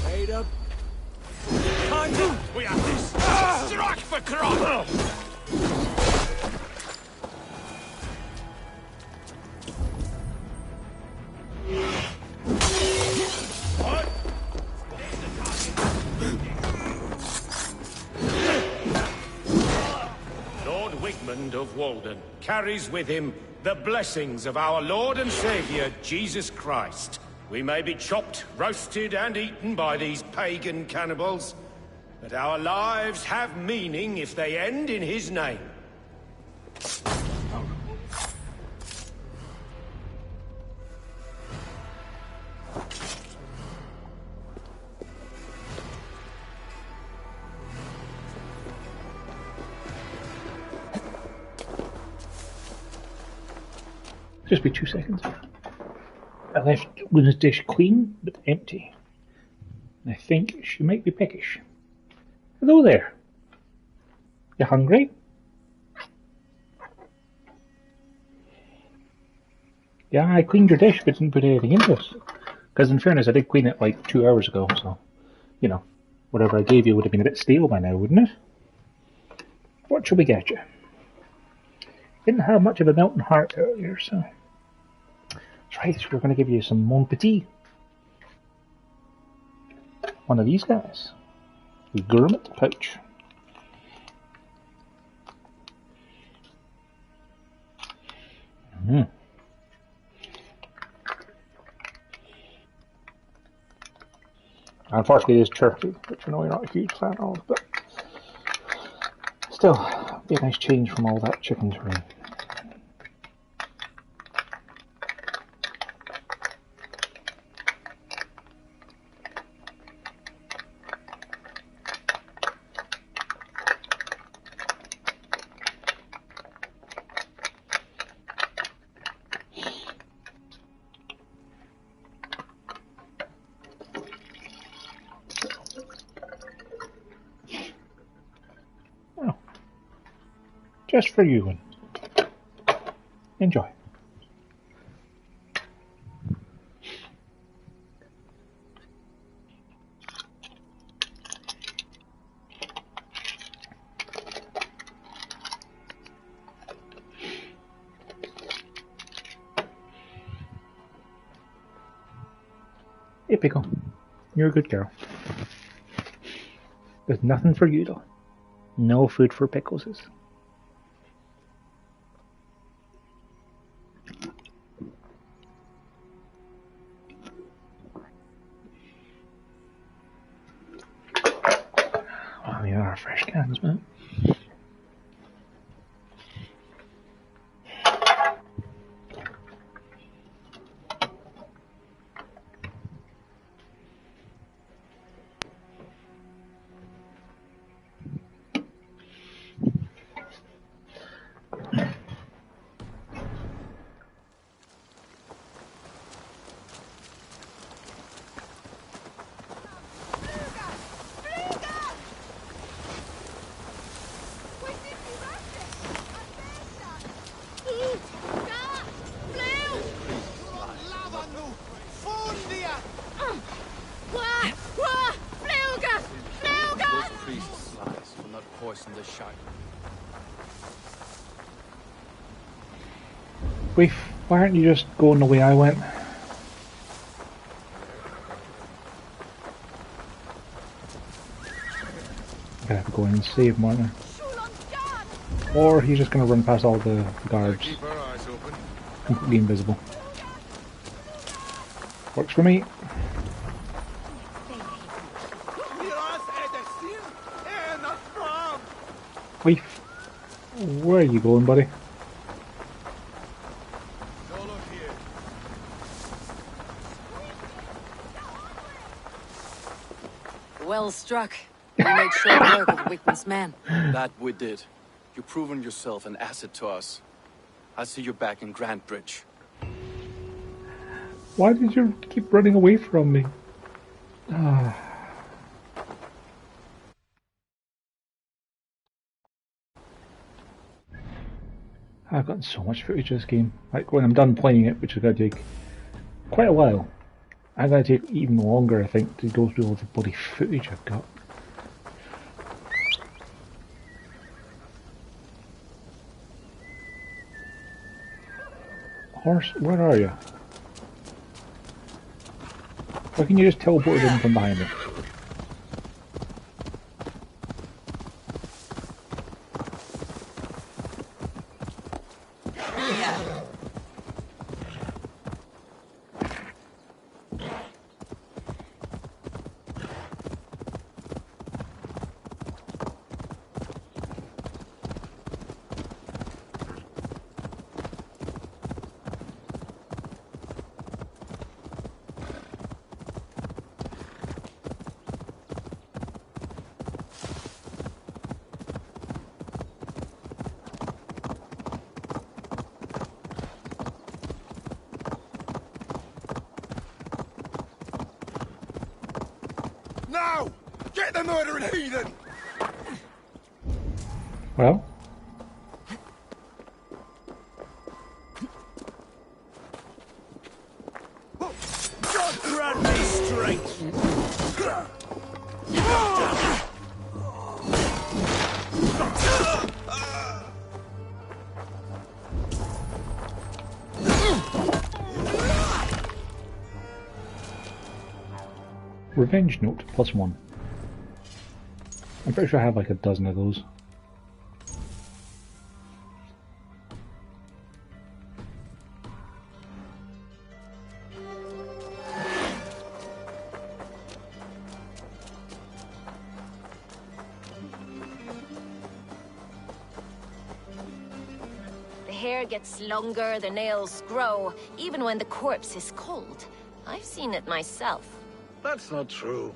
Wait up. Time to... We have this! Strike for crop! What? Lord Wigmund of Walden carries with him the blessings of our Lord and Saviour, Jesus Christ. We may be chopped, roasted, and eaten by these pagan cannibals, but our lives have meaning if they end in his name. Just be 2 seconds. I left Luna's dish clean but empty. I think she might be peckish. Hello there. You hungry? Yeah, I cleaned your dish but didn't put anything into it. Because in fairness, I did clean it like 2 hours ago, so, you know, whatever I gave you would have been a bit stale by now, wouldn't it? What shall we get you? Didn't have much of a melting heart earlier, so... That's right, we're going to give you some Mon Petit. One of these guys. The gourmet pouch. Unfortunately, it is turkey, which I know you're not a huge fan of, but still, be a nice change from all that chicken to me. Just for you, and enjoy. Hey, Pickle. You're a good girl. There's nothing for you, though. No food for Pickleses. Oh, they are fresh cans, man. Wait, why aren't you just going the way I went? I'm gonna have to go in and save Martin. Or he's just gonna run past all the guards. Completely invisible. Works for me. Wait, where are you going, buddy? Well struck. You made short work of Wickman's men. That we did. You've proven yourself an asset to us. I see you're back in Grand Bridge. Why did you keep running away from me? I've gotten so much footage of this game. Like when I'm done playing it, which is going to take quite a while, I'm going to take even longer, I think, to go through all the bloody footage I've got. Horse, where are you? Why can you just teleport in from behind it? Now! Get the murdering heathen! Well, God grant me strength! revenge note +1. I'm pretty sure I have like a dozen of those. The hair gets longer, the nails grow, even when the corpse is cold. I've seen it myself. That's not true.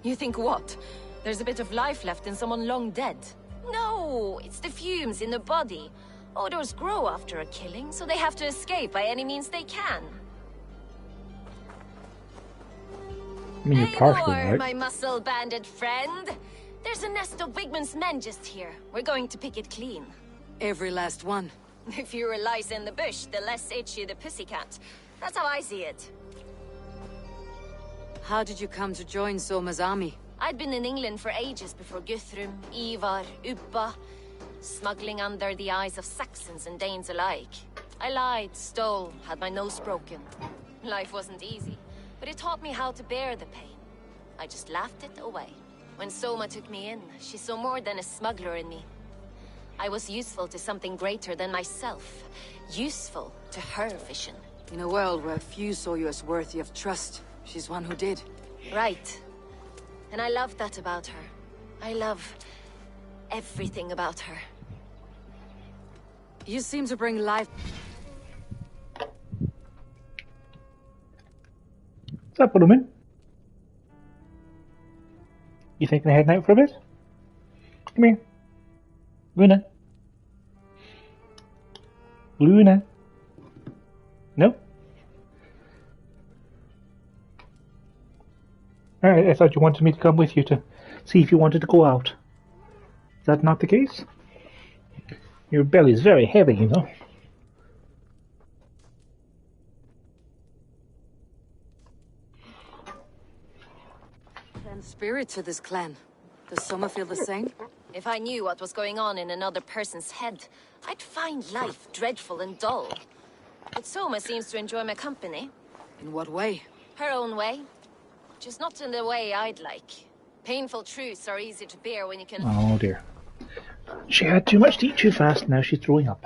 You think what? There's a bit of life left in someone long dead? No, it's the fumes in the body. Odors grow after a killing, so they have to escape by any means they can. I mean, you're partially Eivor, right. my muscle-banded friend. There's a nest of Wigmund's men just here. We're going to pick it clean. Every last one. The fewer lice in the bush, the less itchy the pussycat. That's how I see it. How did you come to join Soma's army? I'd been in England for ages before Guthrum, Ivar, Uppa, smuggling under the eyes of Saxons and Danes alike. I lied, stole, had my nose broken. Life wasn't easy, but it taught me how to bear the pain. I just laughed it away. When Soma took me in, she saw more than a smuggler in me. I was useful to something greater than myself. Useful to her vision. In a world where few saw you as worthy of trust, she's one who did. Right. And I love that about her. I love everything about her. You seem to bring life... What's up, woman? You thinking of heading out for a bit? Come here. Luna. Luna. No? Alright, I thought you wanted me to come with you to see if you wanted to go out. Is that not the case? Your belly's very heavy, you know. And spirit to this clan. Does Soma feel the same? If I knew what was going on in another person's head, I'd find life dreadful and dull. But Soma seems to enjoy my company. In what way? Her own way. Just not in the way I'd like. Painful truths are easy to bear when you can... Oh dear. She had too much to eat too fast, now she's throwing up.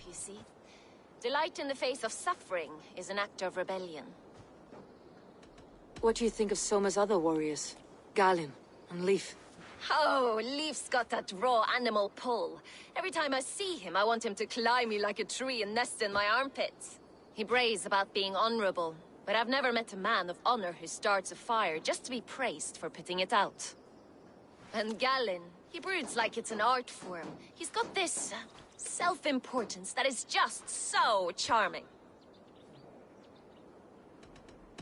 You see? Delight in the face of suffering is an act of rebellion. What do you think of Soma's other warriors? Galin and Leif? Oh, Leif's got that raw animal pull. Every time I see him, I want him to climb me like a tree and nest in my armpits. He brays about being honorable, but I've never met a man of honor who starts a fire just to be praised for putting it out. And Galin, he broods like it's an art form. He's got this... self-importance that is just so charming.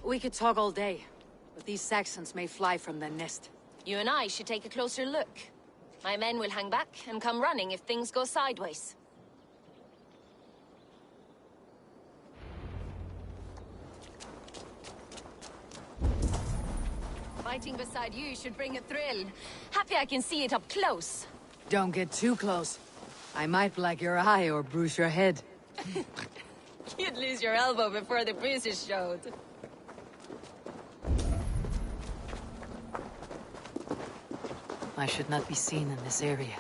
We could talk all day, but these Saxons may fly from their nest. You and I should take a closer look. My men will hang back and come running if things go sideways. By fighting beside you should bring a thrill. Happy I can see it up close. Don't get too close. I might black your eye or bruise your head. You'd lose your elbow before the bruises showed. I should not be seen in this area.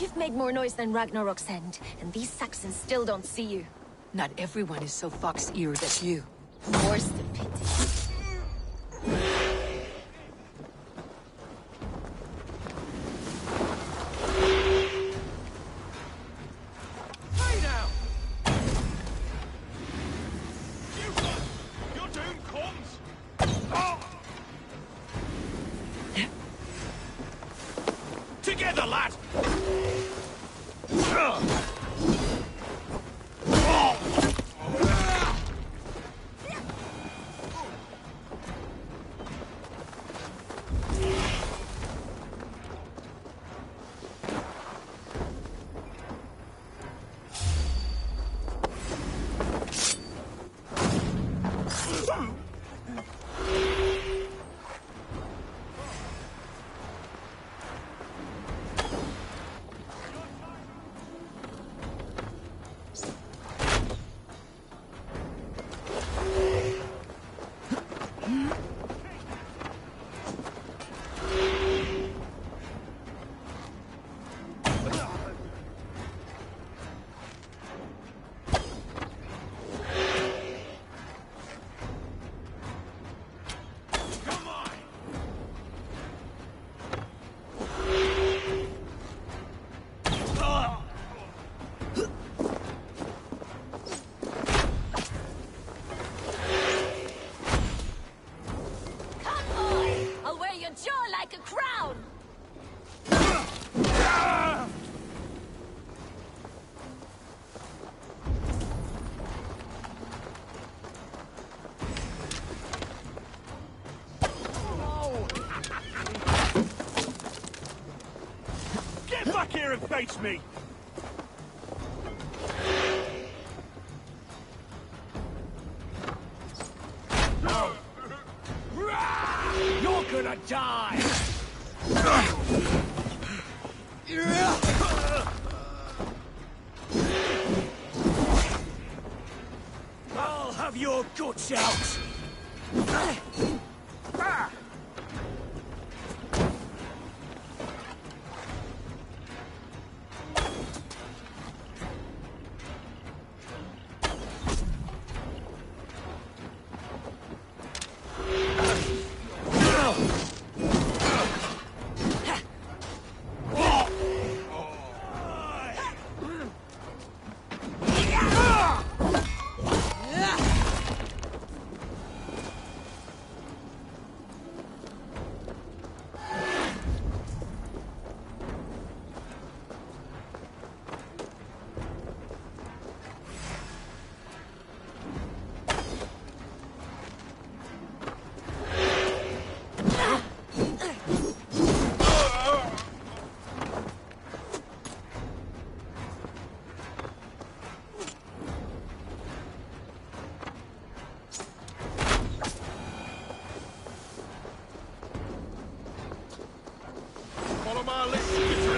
You've made more noise than Ragnarok's end, and these Saxons still don't see you. Not everyone is so fox-eared as you. More's the pity. Hey now! Your doom comes! Oh! Together, lad! Here and face me! You're gonna die! I'll have your guts out!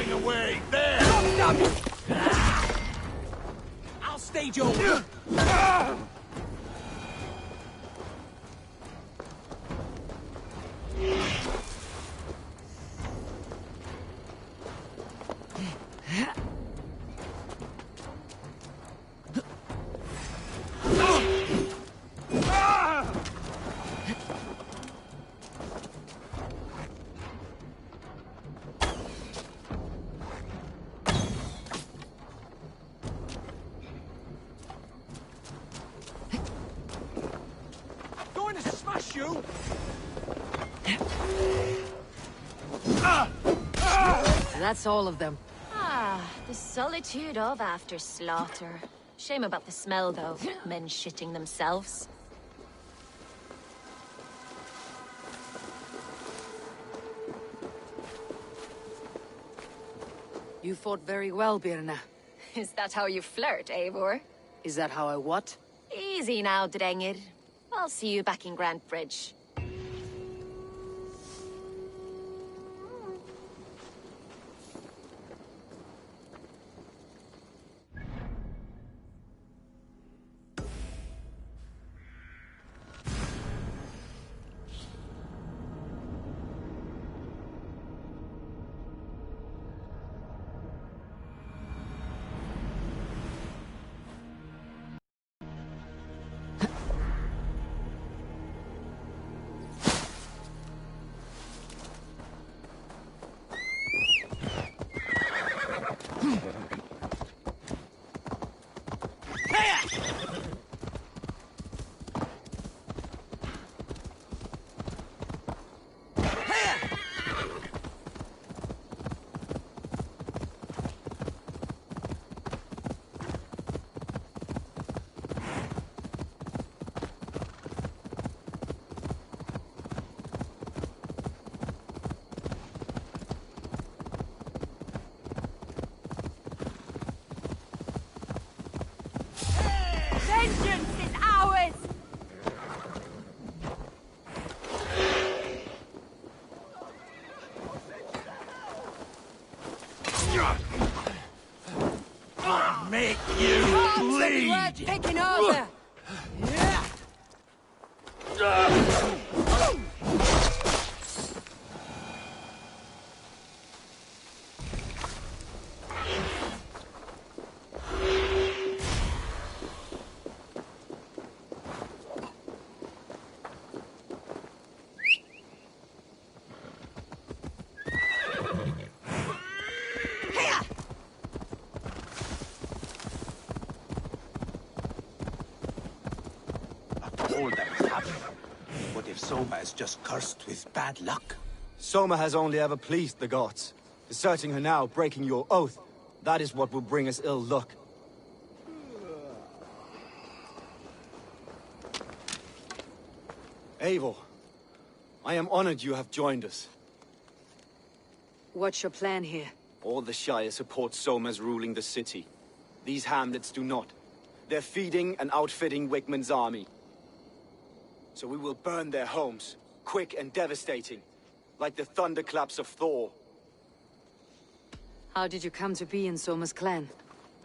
Away! There! I'll stage over! That's all of them. Ah, the solitude of after slaughter. Shame about the smell, though. Men shitting themselves. You fought very well, Birna. Is that how you flirt, Eivor? Is that how I what? Easy now, Drengir. I'll see you back in Grand Bridge. Vengeance is ours! Make you bleed! Worth taking over! All that is happening. What if Soma is just cursed with bad luck? Soma has only ever pleased the gods. Deserting her now, breaking your oath, that is what will bring us ill luck. Eivor, I am honored you have joined us. What's your plan here? All the Shire support Soma's ruling the city. These hamlets do not. They're feeding and outfitting Wickman's army. So we will burn their homes, quick and devastating, like the thunderclaps of Thor. How did you come to be in Soma's clan?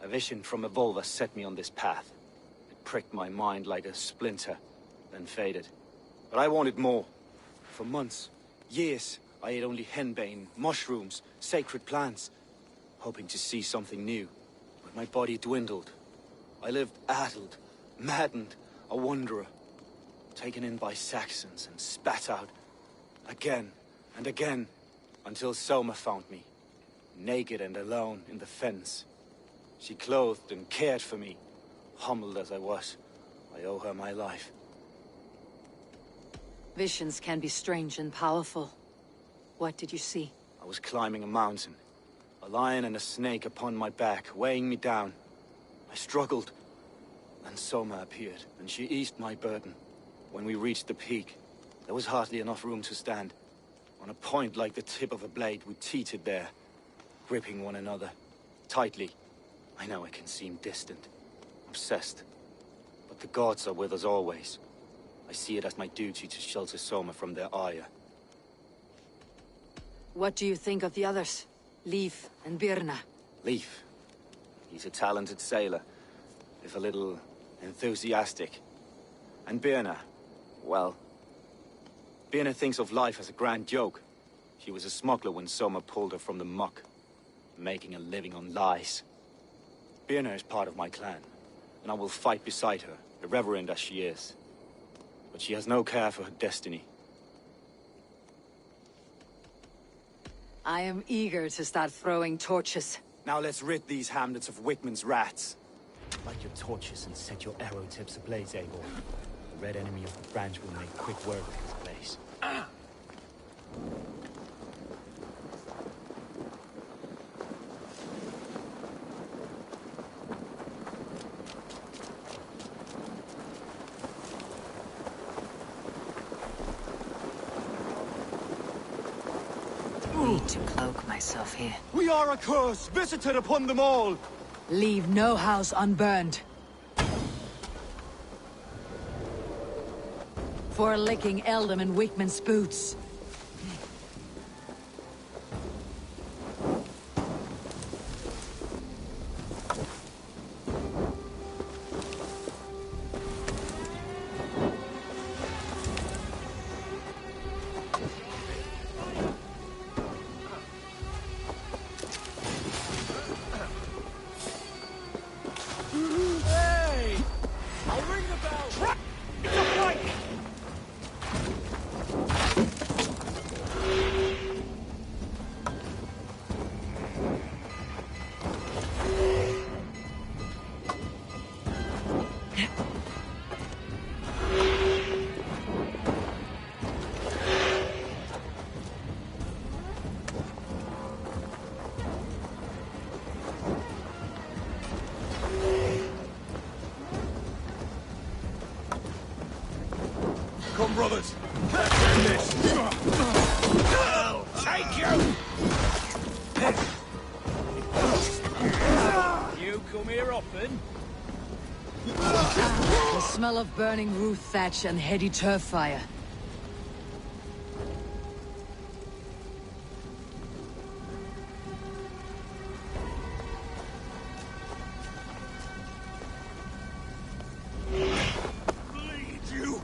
A vision from Evolva set me on this path. It pricked my mind like a splinter, then faded. But I wanted more. For months, years, I ate only henbane, mushrooms, sacred plants, hoping to see something new. But my body dwindled. I lived addled, maddened, a wanderer. Taken in by Saxons and spat out. Again and again, until Soma found me. Naked and alone in the fens. She clothed and cared for me. Humbled as I was, I owe her my life. Visions can be strange and powerful. What did you see? I was climbing a mountain. A lion and a snake upon my back, weighing me down. I struggled. Then Soma appeared, and she eased my burden. When we reached the peak, there was hardly enough room to stand. On a point like the tip of a blade, we teetered there, gripping one another, tightly. I know it can seem distant, obsessed. But the gods are with us always. I see it as my duty to shelter Soma from their ire. What do you think of the others? Leif and Birna? Leif. He's a talented sailor, if a little enthusiastic. And Birna, well... Birna thinks of life as a grand joke. She was a smuggler when Soma pulled her from the muck, making a living on lies. Birna is part of my clan, and I will fight beside her, irreverent as she is. But she has no care for her destiny. I am eager to start throwing torches. Now let's rid these hamlets of Wickman's rats. Light your torches and set your arrow tips ablaze, Eivor. The red enemy of the branch will make quick work of this place. need to cloak myself here. We are a curse visited upon them all. Leave no house unburned. For licking Eldam and Wickman's boots. Hey! I'll ring the bell. It's a fight! Come, brothers. Let's end this. I'll take you! You come here often? The smell of burning roof thatch and heady turf fire. Bleed you!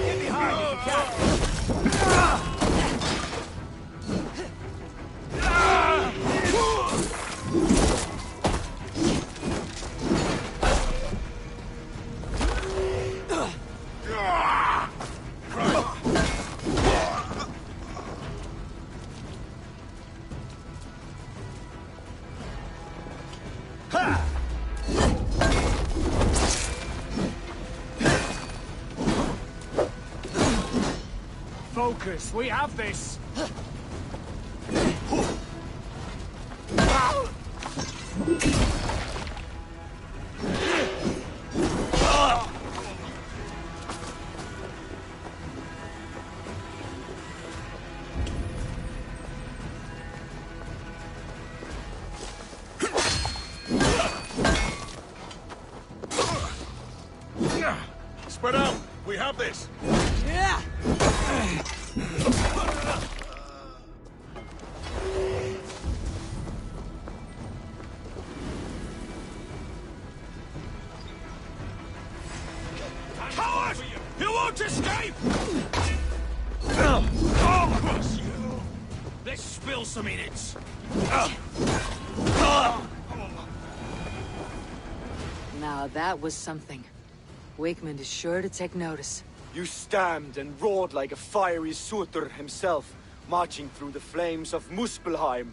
Get behind if you can! Focus, we have this! Spread out! We have this! Yeah! Coward! You won't escape! Cross you! Let's spill some minutes. Now that was something. Wickman is sure to take notice. You stamped and roared like a fiery Surtur himself, marching through the flames of Muspelheim.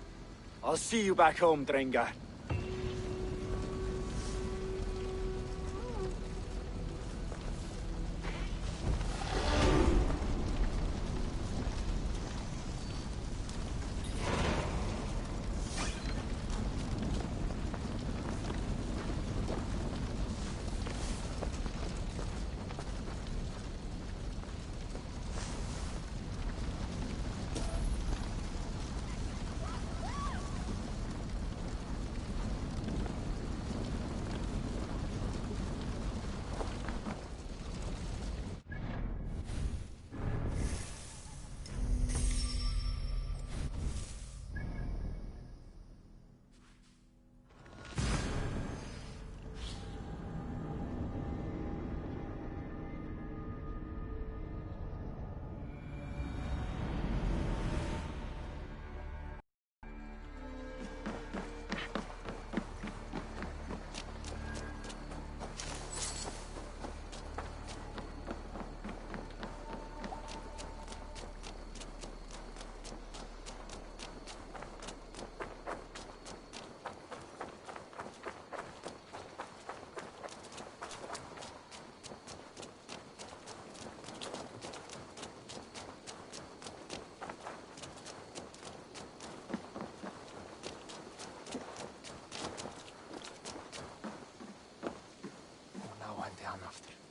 I'll see you back home, Drengar.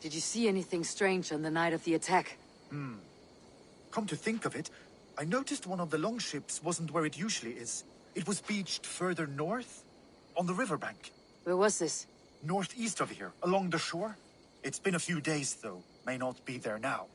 Did you see anything strange on the night of the attack? Come to think of it, I noticed one of the longships wasn't where it usually is. It was beached further north, on the riverbank. Where was this? Northeast of here, along the shore. It's been a few days, though. May not be there now.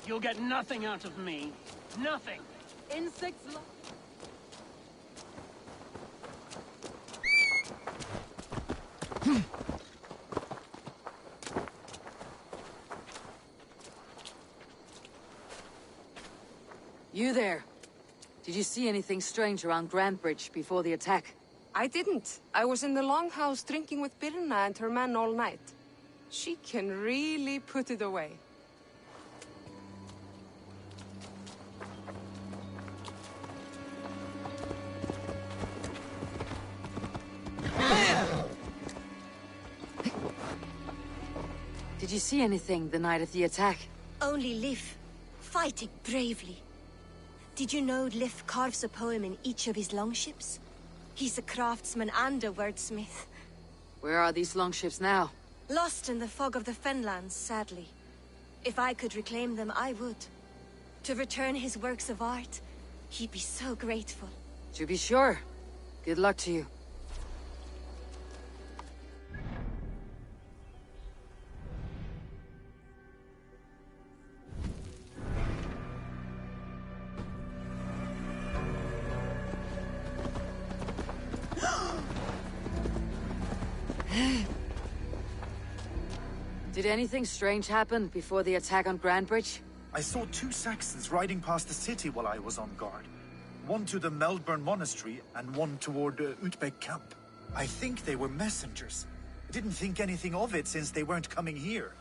You'll get nothing out of me. Nothing. Insects. You there. Did you see anything strange around Grand Bridge before the attack? I didn't. I was in the longhouse drinking with Birna and her men all night. She can really put it away. Did you see anything the night of the attack? Only Liv, fighting bravely. Did you know Liv carves a poem in each of his longships? He's a craftsman and a wordsmith. Where are these longships now? Lost in the fog of the Fenlands, sadly. If I could reclaim them, I would. To return his works of art, he'd be so grateful. To be sure. Good luck to you. Did anything strange happen before the attack on Grand Bridge? I saw 2 Saxons riding past the city while I was on guard. One to the Melbourne Monastery and one toward Utbeck Camp. I think they were messengers. I didn't think anything of it since they weren't coming here.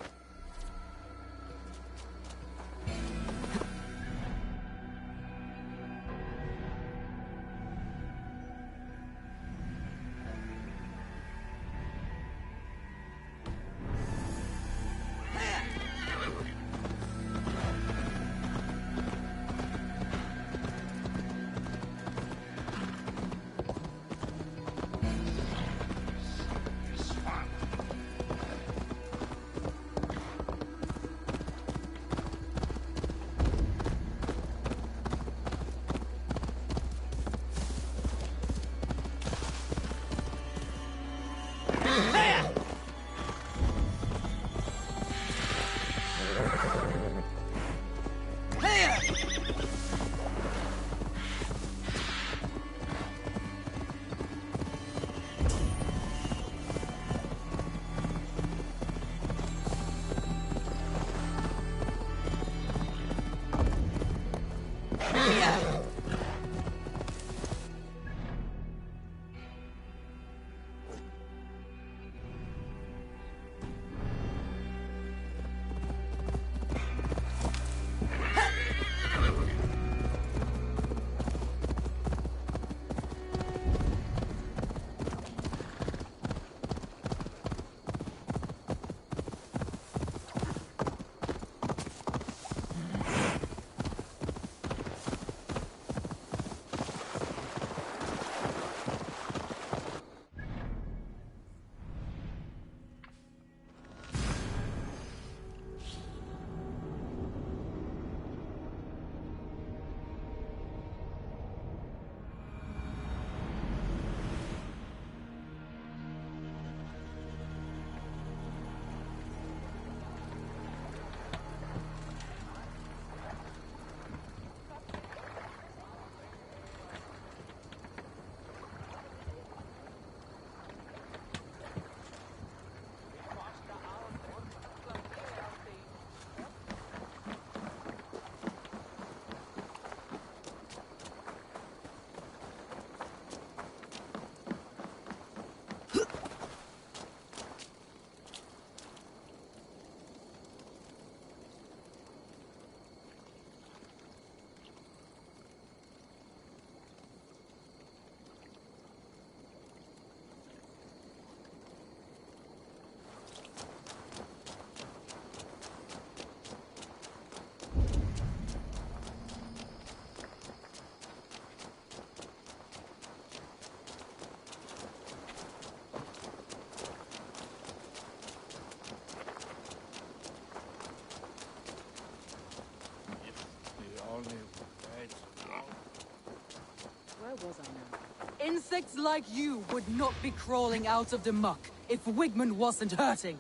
was I now? Insects like you would not be crawling out of the muck if Wigmund wasn't hurting.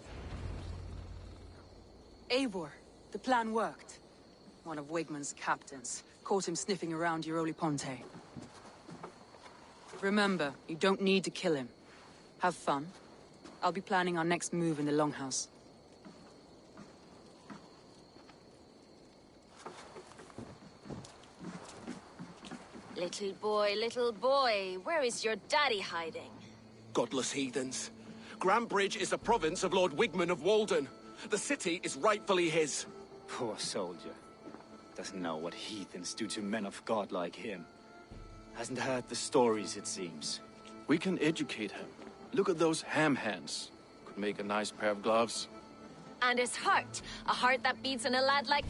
Eivor, the plan worked. One of Wigmund's captains caught him sniffing around Euroli Ponte. Remember, you don't need to kill him. Have fun. I'll be planning our next move in the Longhouse. Little boy, where is your daddy hiding? Godless heathens. Grambridge is a province of Lord Wigmund of Walden. The city is rightfully his. Poor soldier. Doesn't know what heathens do to men of God like him. Hasn't heard the stories, it seems. We can educate him. Look at those ham hands. Could make a nice pair of gloves. And his heart. A heart that beats in a lad like...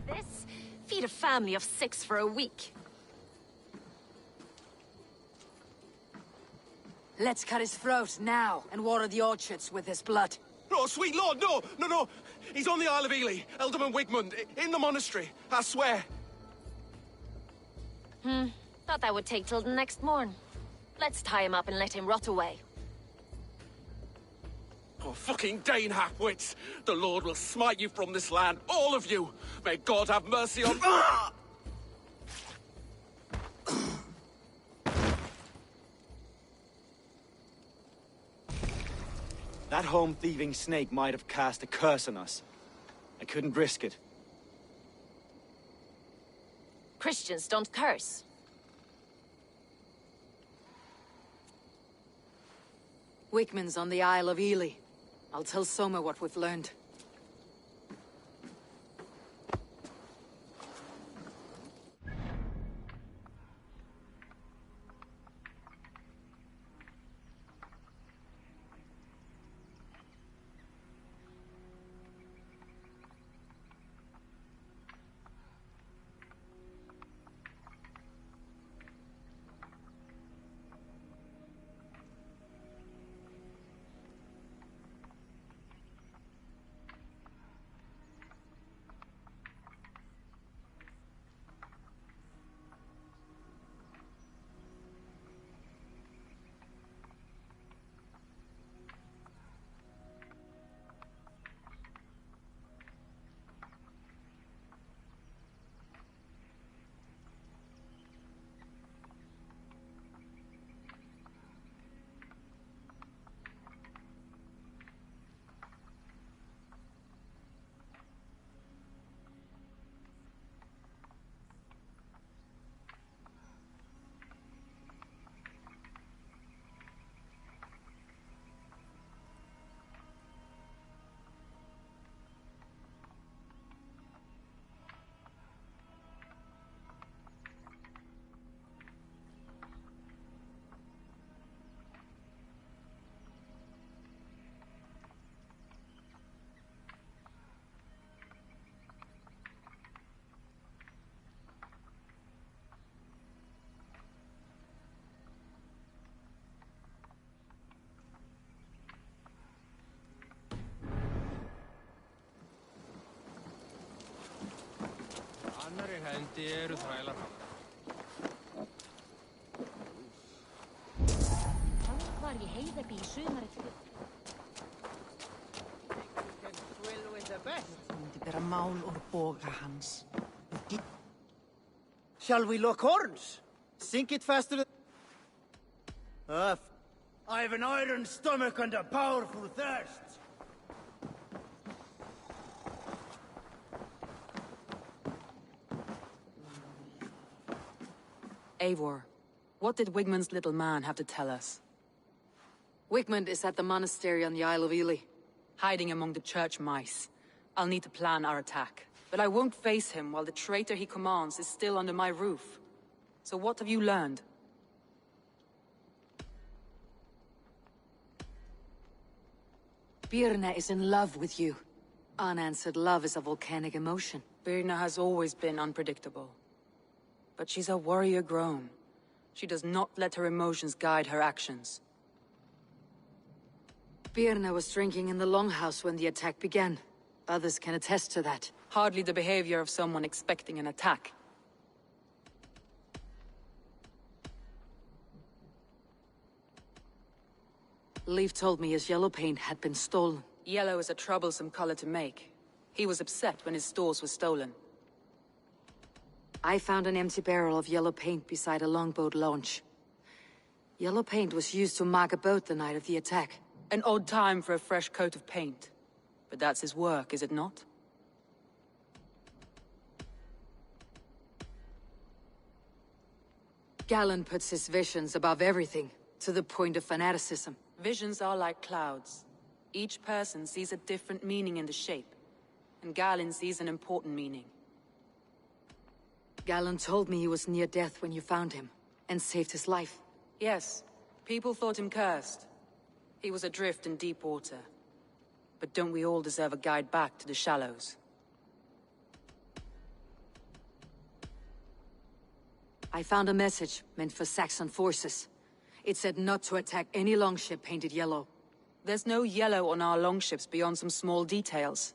This? Feed a family of 6 for a week. Let's cut his throat now and water the orchards with his blood. Oh, sweet lord, no! No, no! He's on the Isle of Ely, Ealdorman Wigmund, in the monastery, I swear. Thought that would take till the next morn. Let's tie him up and let him rot away. Oh, fucking Dane halfwits! The Lord will smite you from this land, all of you! May God have mercy on... Ah! That home-thieving snake might have cast a curse on us. I couldn't risk it. Christians don't curse. Wigmund's on the Isle of Ely. I'll tell Soma what we've learned. Annarri hendi eru þrælar. Shall we lock horns? Sink it faster than... I have an iron stomach and a powerful thirst. Eivor, what did Wigmund's little man have to tell us? Wigmund is at the monastery on the Isle of Ely. Hiding among the church mice. I'll need to plan our attack. But I won't face him while the traitor he commands is still under my roof. So what have you learned? Birna is in love with you. Unanswered love is a volcanic emotion. Birna has always been unpredictable. But she's a warrior grown. She does not let her emotions guide her actions. Birna was drinking in the longhouse when the attack began. Others can attest to that. Hardly the behavior of someone expecting an attack. Leif told me his yellow paint had been stolen. Yellow is a troublesome color to make. He was upset when his stores were stolen. I found an empty barrel of yellow paint beside a longboat launch. Yellow paint was used to mark a boat the night of the attack. An odd time for a fresh coat of paint. But that's his work, is it not? Galen puts his visions above everything, to the point of fanaticism. Visions are like clouds. Each person sees a different meaning in the shape. And Galen sees an important meaning. Galen told me he was near death when you found him, and saved his life. Yes, people thought him cursed. He was adrift in deep water. But don't we all deserve a guide back to the shallows? I found a message meant for Saxon forces. It said not to attack any longship painted yellow. There's no yellow on our longships beyond some small details.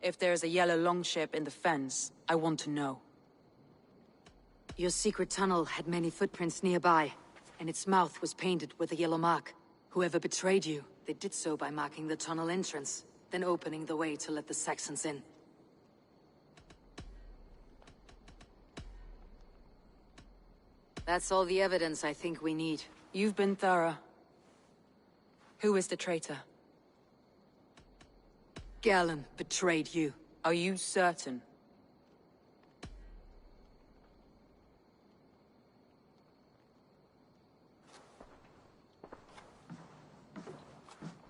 If there's a yellow longship in the fens, I want to know. Your secret tunnel had many footprints nearby, and its mouth was painted with a yellow mark. Whoever betrayed you, they did so by marking the tunnel entrance, then opening the way to let the Saxons in. That's all the evidence I think we need. You've been thorough. Who is the traitor? Galen betrayed you. Are you certain?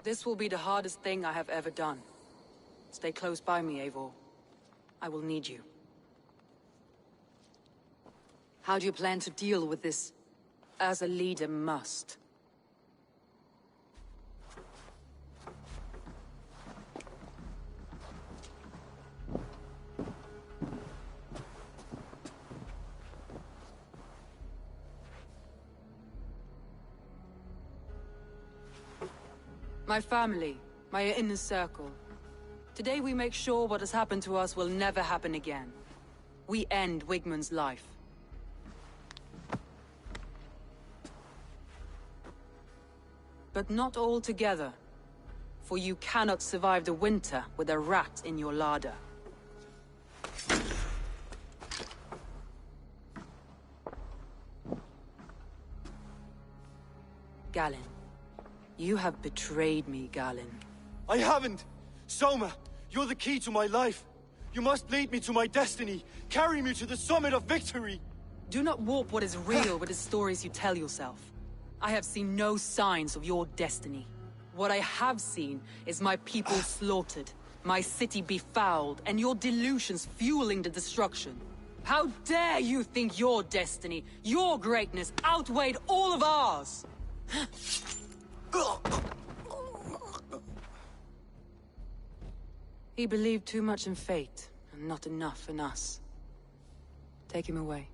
This will be the hardest thing I have ever done. Stay close by me, Eivor. I will need you. How do you plan to deal with this? As a leader must. My family, my inner circle. Today we make sure what has happened to us will never happen again. We end Wigmund's life. But not all together. For you cannot survive the winter with a rat in your larder. Galen. You have betrayed me, Galen. I haven't! Soma, you're the key to my life. You must lead me to my destiny. Carry me to the summit of victory. Do not warp what is real with the stories you tell yourself. I have seen no signs of your destiny. What I have seen is my people slaughtered, my city befouled, and your delusions fueling the destruction. How dare you think your destiny, your greatness, outweighed all of ours? He believed too much in fate, and not enough in us. Take him away.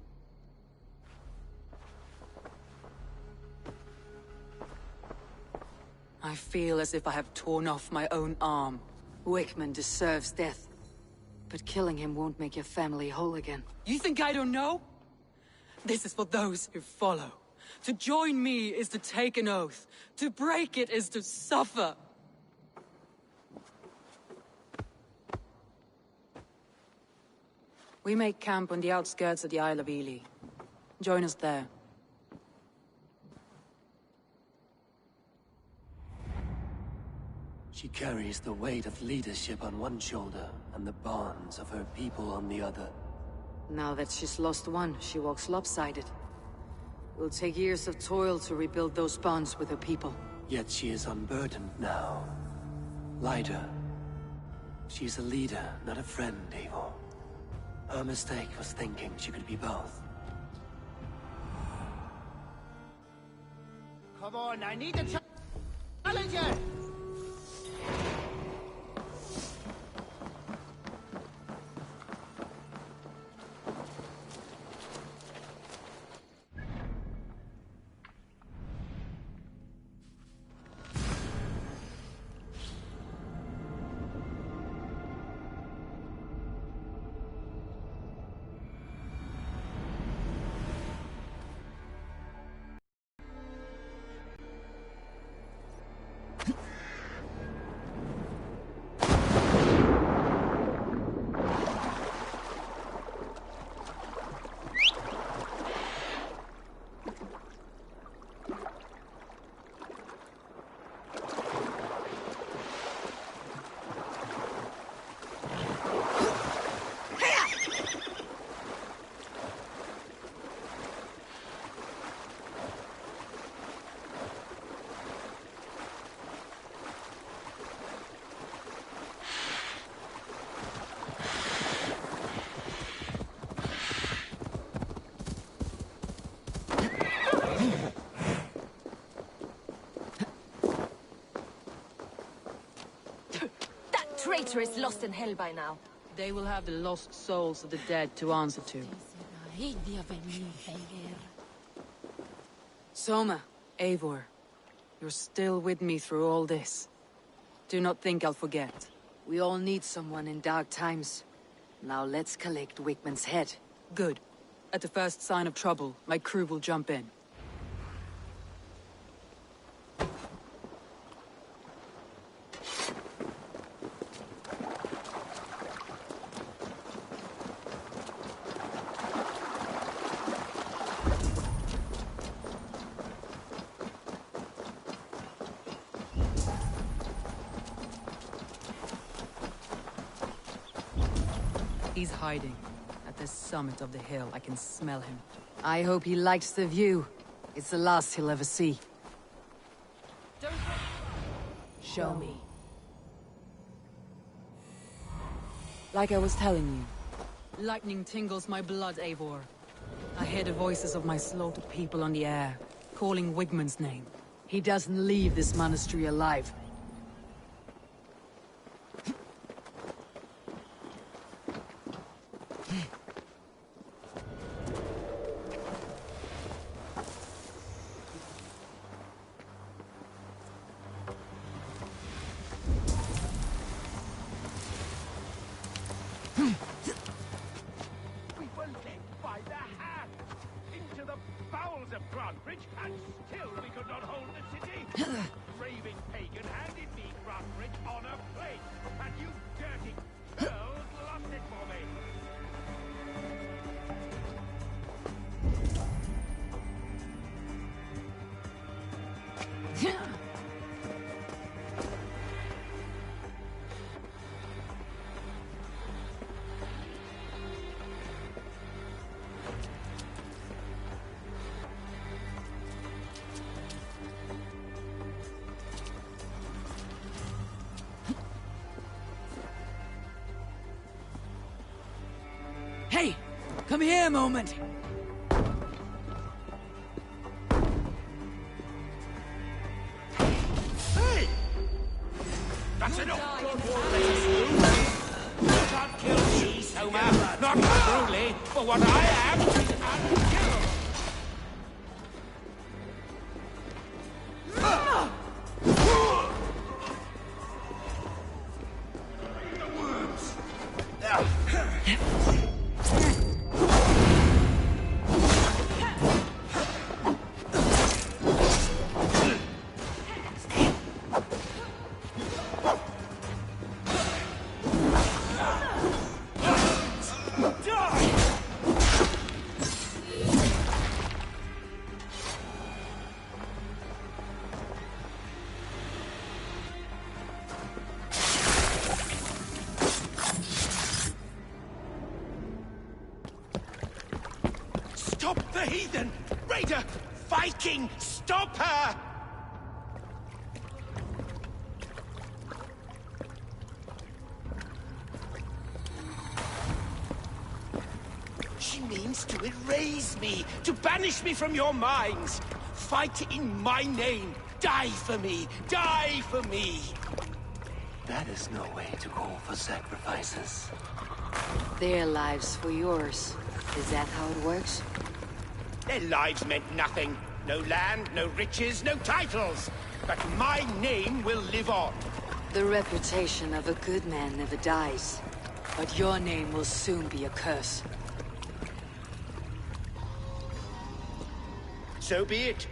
I feel as if I have torn off my own arm. Wigmund deserves death. But killing him won't make your family whole again. You think I don't know? This is for those who follow. To join me is to take an oath. To break it is to suffer. We make camp on the outskirts of the Isle of Ely. Join us there. She carries the weight of leadership on one shoulder, and the bonds of her people on the other. Now that she's lost one, she walks lopsided. It will take years of toil to rebuild those bonds with her people. Yet she is unburdened now. Lighter. She's a leader, not a friend, Eivor. Her mistake was thinking she could be both. Come on, I need a challenger! Traitor is lost in hell by now. They will have the lost souls of the dead to answer to. Soma, Eivor, you're still with me through all this. Do not think I'll forget. We all need someone in dark times. Now let's collect Wickman's head. Good. At the first sign of trouble, my crew will jump in. He's hiding. At the summit of the hill, I can smell him. I hope he likes the view. It's the last he'll ever see. Show me. Like I was telling you, lightning tingles my blood, Eivor. I hear the voices of my slaughtered people on the air, calling Wigmund's name. He doesn't leave this monastery alive. And still we could not hold the city! Raving pagan handed me Grantbridge on a plate! And you dirty girls lost it for me! Hey! Come here a moment! Hey! That's enough! You can't kill me, Soma! Not truly, for what I am is unkillable! The heathen! Raider! Viking! Stop her! She means to erase me, to banish me from your minds. Fight in my name. Die for me. Die for me. That is no way to call for sacrifices. Their lives for yours. Is that how it works? Their lives meant nothing. No land, no riches, no titles. But my name will live on. The reputation of a good man never dies. But your name will soon be a curse. So be it.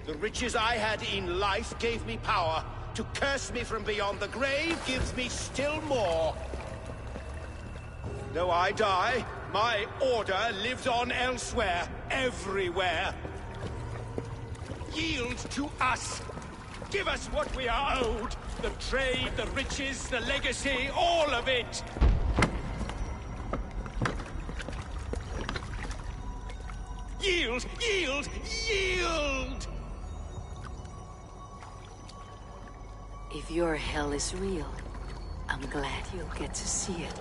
The riches I had in life gave me power. To curse me from beyond the grave gives me still more. Though I die, my order lives on elsewhere, everywhere. Yield to us. Give us what we are owed. The trade, the riches, the legacy, all of it. Yield! Yield! Yield! If your hell is real, I'm glad you'll get to see it.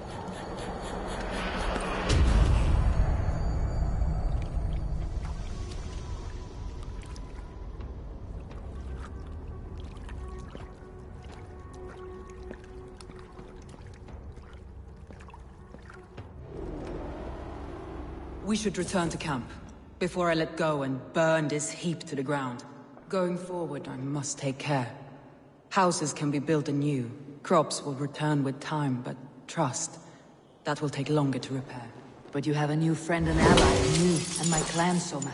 We should return to camp, before I let go and burn this heap to the ground. Going forward, I must take care. Houses can be built anew, crops will return with time, but trust, that will take longer to repair. But you have a new friend and ally in me and my clan, Soma.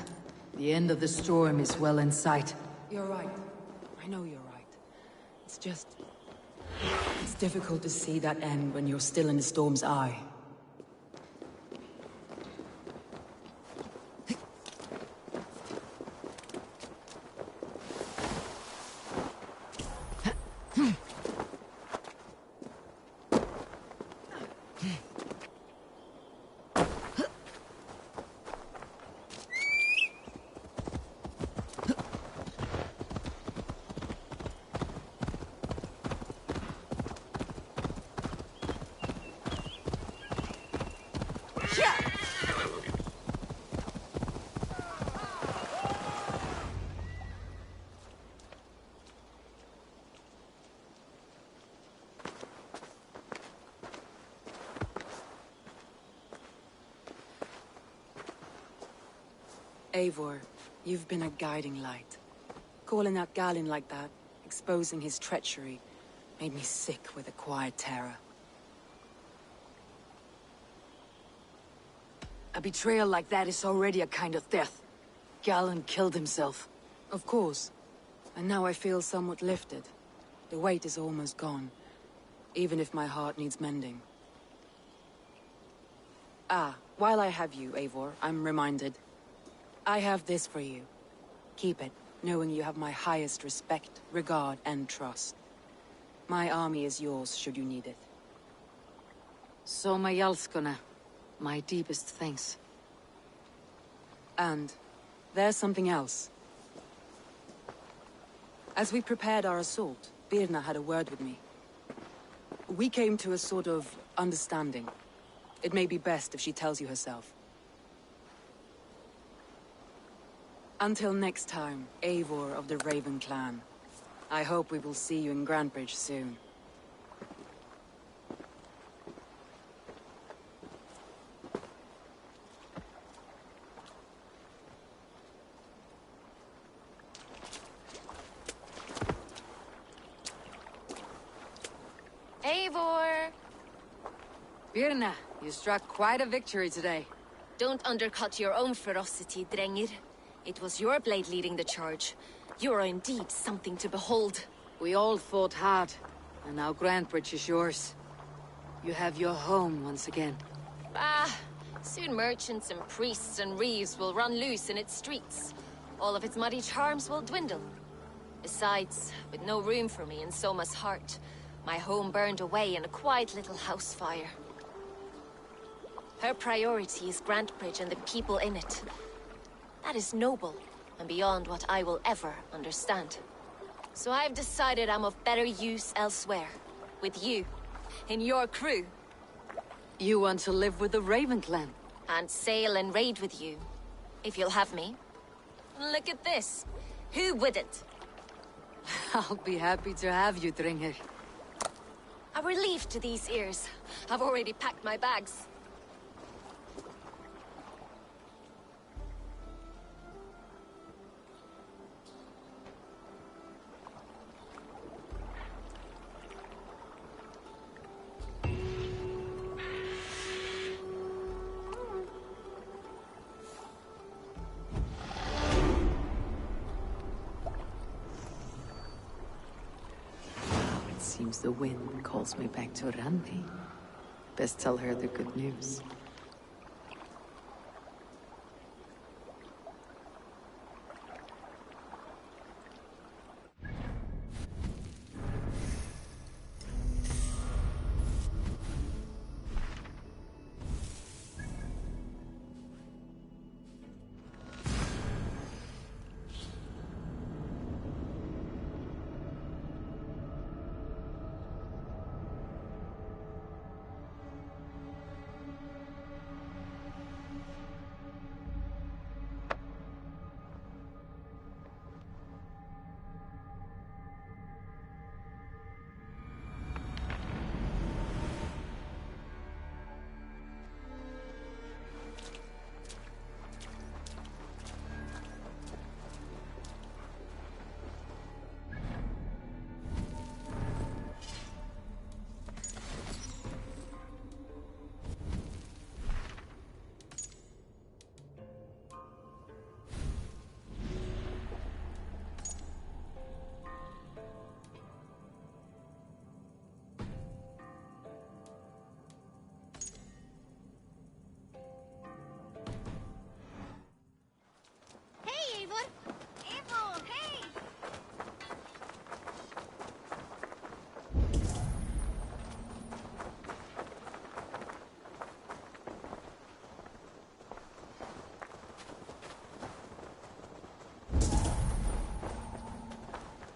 The end of the storm is well in sight. You're right. I know you're right. It's just... it's difficult to see that end when you're still in the storm's eye. Eivor, you've been a guiding light. Calling out Galinn like that, exposing his treachery, made me sick with a quiet terror. A betrayal like that is already a kind of death. Galinn killed himself. Of course. And now I feel somewhat lifted. The weight is almost gone, even if my heart needs mending. Ah, while I have you, Eivor, I'm reminded. I have this for you. Keep it, knowing you have my highest respect, regard, and trust. My army is yours, should you need it. Soma Jalskona, my deepest thanks. And there's something else. As we prepared our assault, Birna had a word with me. We came to a sort of understanding. It may be best if she tells you herself. Until next time, Eivor of the Raven clan. I hope we will see you in Grantebridge soon. Eivor! Birna, you struck quite a victory today. Don't undercut your own ferocity, Drengir. It was your blade leading the charge. You are indeed something to behold. We all fought hard, and now Grantebridge is yours. You have your home once again. Ah, soon merchants and priests and reeves will run loose in its streets. All of its muddy charms will dwindle. Besides, with no room for me in Soma's heart, my home burned away in a quiet little house fire. Her priority is Grantebridge and the people in it. That is noble, and beyond what I will ever understand. So I've decided I'm of better use elsewhere. With you. In your crew. You want to live with the Raven clan? And sail and raid with you. If you'll have me. Look at this. Who wouldn't? I'll be happy to have you, Dringer. A relief to these ears. I've already packed my bags. Seems the wind calls me back to Randi. Best tell her the good news.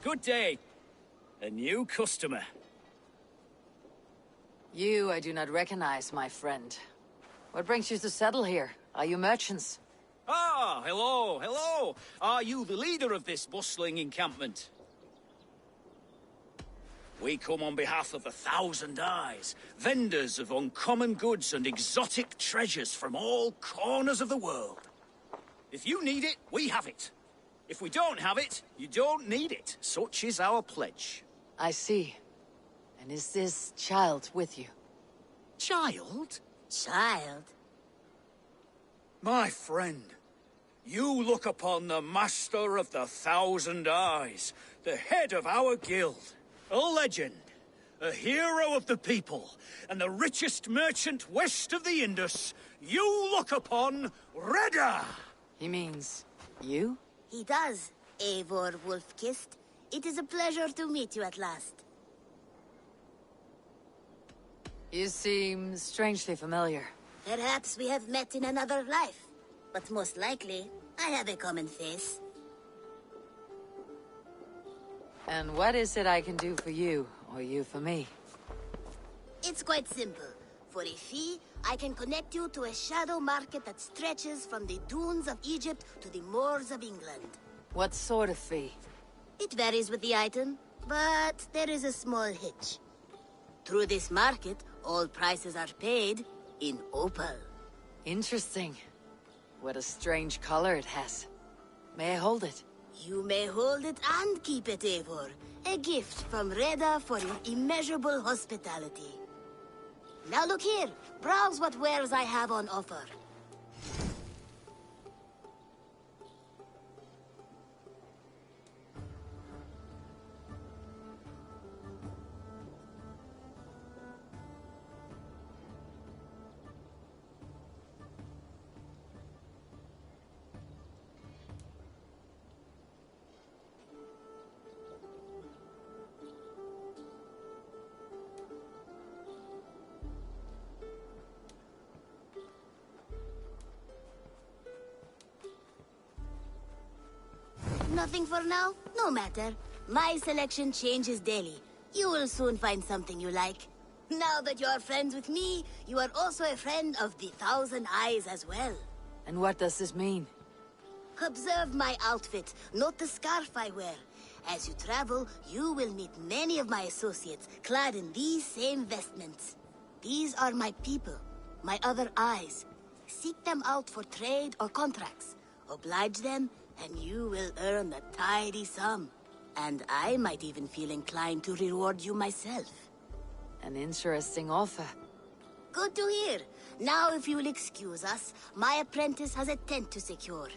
Good day. A new customer. You I do not recognize, my friend. What brings you to settle here? Are you merchants? Ah, hello, hello. Are you the leader of this bustling encampment? We come on behalf of 1,000 Eyes, vendors of uncommon goods and exotic treasures from all corners of the world. If you need it, we have it. If we don't have it, you don't need it. Such is our pledge. I see. And is this child with you? Child? Child? My friend, you look upon the master of the 1,000 Eyes, the head of our guild, a legend, a hero of the people, and the richest merchant west of the Indus. You look upon Reda! He means you? He does, Eivor Wolf-Kissed. It is a pleasure to meet you at last. You seem strangely familiar. Perhaps we have met in another life. But most likely, I have a common face. And what is it I can do for you, or you for me? It's quite simple. For a fee, I can connect you to a shadow market that stretches from the dunes of Egypt to the moors of England. What sort of fee? It varies with the item, but there is a small hitch. Through this market, all prices are paid in opal. Interesting. What a strange color it has. May I hold it? You may hold it and keep it, Eivor. A gift from Reda for your immeasurable hospitality. Now look here. Browse what wares I have on offer. Nothing for now? No matter. My selection changes daily. You will soon find something you like. Now that you are friends with me, you are also a friend of the Thousand Eyes as well. And what does this mean? Observe my outfit, note the scarf I wear. As you travel, you will meet many of my associates, clad in these same vestments. These are my people, my other eyes. Seek them out for trade or contracts. Oblige them, and you will earn a tidy sum. And I might even feel inclined to reward you myself. An interesting offer. Good to hear. Now, if you will excuse us, my apprentice has a tent to secure.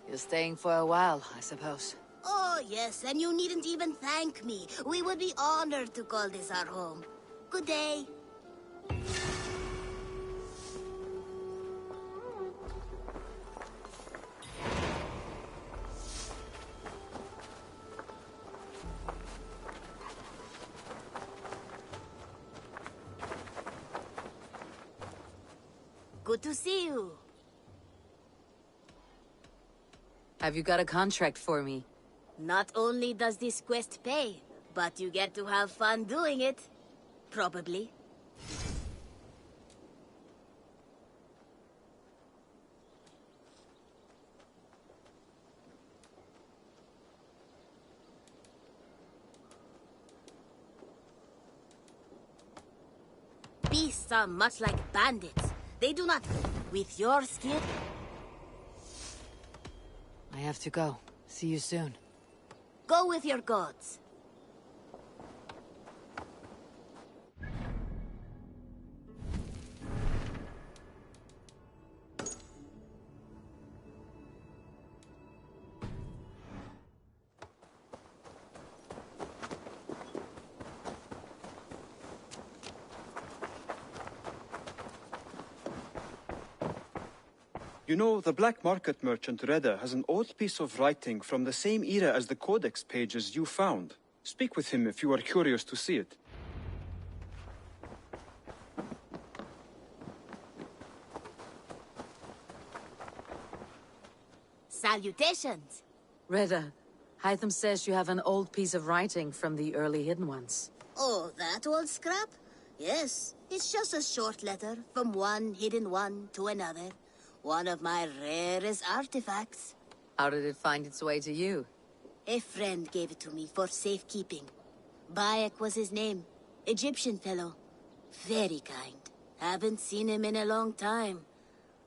You're staying for a while, I suppose. Oh, yes, and you needn't even thank me. We would be honored to call this our home. Good day. Good to see you. Have you got a contract for me? Not only does this quest pay, but you get to have fun doing it. Probably. Beasts are much like bandits. They do not... With your skill... I have to go. See you soon. Go with your gods. You know, the black market merchant Reda has an old piece of writing from the same era as the codex pages you found. Speak with him if you are curious to see it. Salutations. Reda, Hytham says you have an old piece of writing from the early Hidden Ones. Oh, that old scrap? Yes, it's just a short letter from one hidden one to another. One of my rarest artifacts. How did it find its way to you? A friend gave it to me for safekeeping. Bayek was his name. Egyptian fellow. Very kind. Haven't seen him in a long time.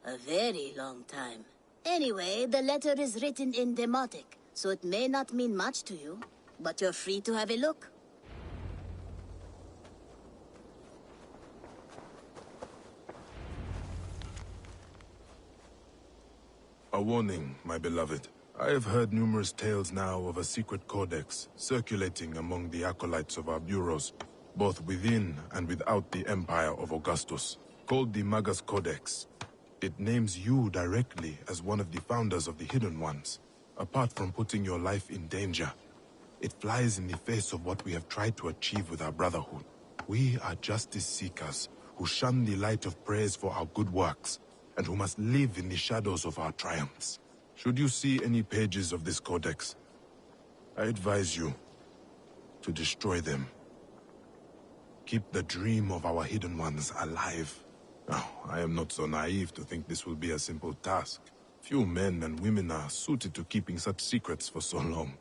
A very long time. Anyway, the letter is written in Demotic, so it may not mean much to you. But you're free to have a look. A warning, my beloved. I have heard numerous tales now of a secret codex circulating among the acolytes of our bureaus, both within and without the Empire of Augustus, called the Magus Codex. It names you directly as one of the founders of the Hidden Ones, apart from putting your life in danger. It flies in the face of what we have tried to achieve with our brotherhood. We are justice seekers who shun the light of praise for our good works, and who must live in the shadows of our triumphs. Should you see any pages of this codex, I advise you to destroy them. Keep the dream of our Hidden Ones alive. Now, I am not so naive to think this will be a simple task. Few men and women are suited to keeping such secrets for so long.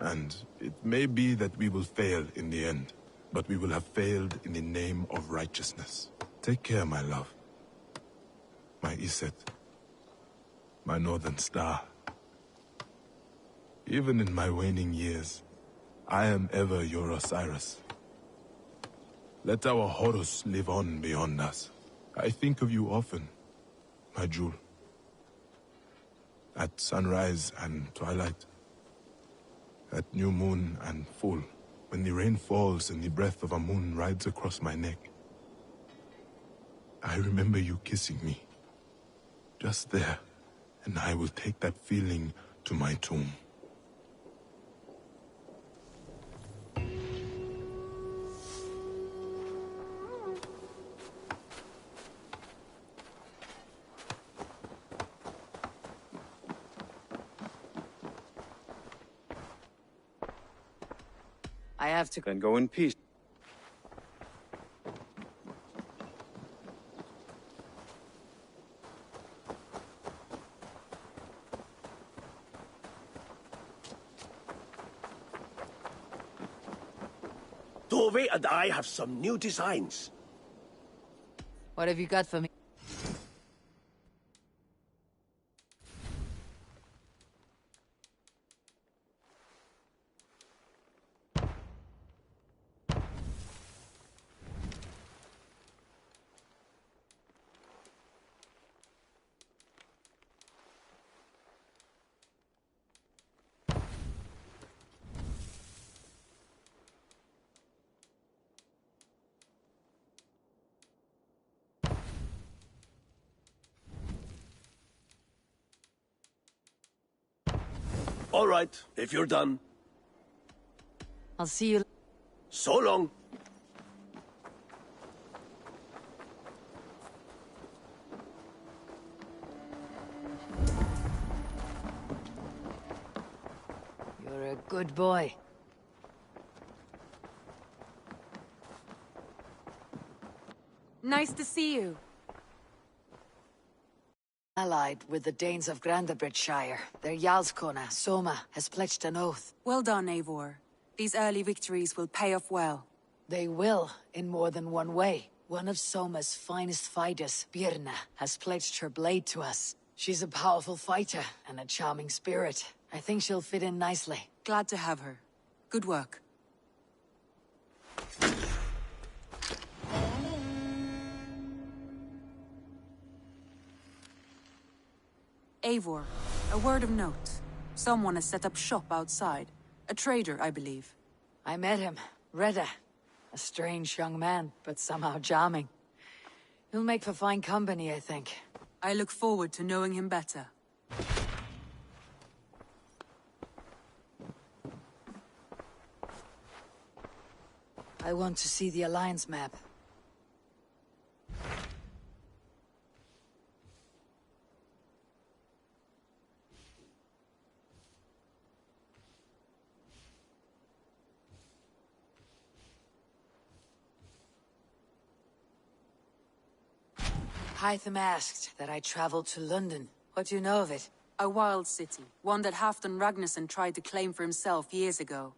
And it may be that we will fail in the end, but we will have failed in the name of righteousness. Take care, my love. My Iset, my northern star. Even in my waning years, I am ever your Osiris. Let our Horus live on beyond us. I think of you often, my jewel. At sunrise and twilight. At new moon and full, when the rain falls and the breath of a moon rides across my neck. I remember you kissing me. Just there, and I will take that feeling to my tomb. I have to... Then go in peace. Dove and I have some new designs. What have you got for me? All right, if you're done. I'll see you... So long. You're a good boy. Nice to see you. Allied with the Danes of Grandabridgeshire. Their Jarlskona, Soma, has pledged an oath. Well done, Eivor. These early victories will pay off well. They will, in more than one way. One of Soma's finest fighters, Birna, has pledged her blade to us. She's a powerful fighter and a charming spirit. I think she'll fit in nicely. Glad to have her. Good work. Eivor, a word of note. Someone has set up shop outside. A trader, I believe. I met him. Reda. A strange young man, but somehow charming. He'll make for fine company, I think. I look forward to knowing him better. I want to see the Alliance map. Hytham asked that I travel to London. What do you know of it? A wild city, one that Halfdan Ragnarsson tried to claim for himself years ago.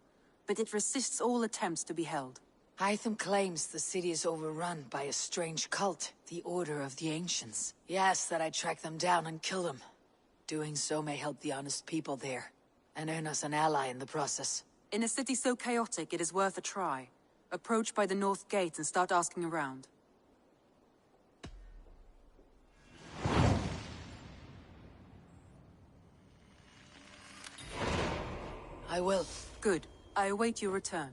But it resists all attempts to be held. Hytham claims the city is overrun by a strange cult, the Order of the Ancients. He asks that I track them down and kill them. Doing so may help the honest people there, and earn us an ally in the process. In a city so chaotic, it is worth a try. Approach by the North Gate and start asking around. I will. Good. I await your return.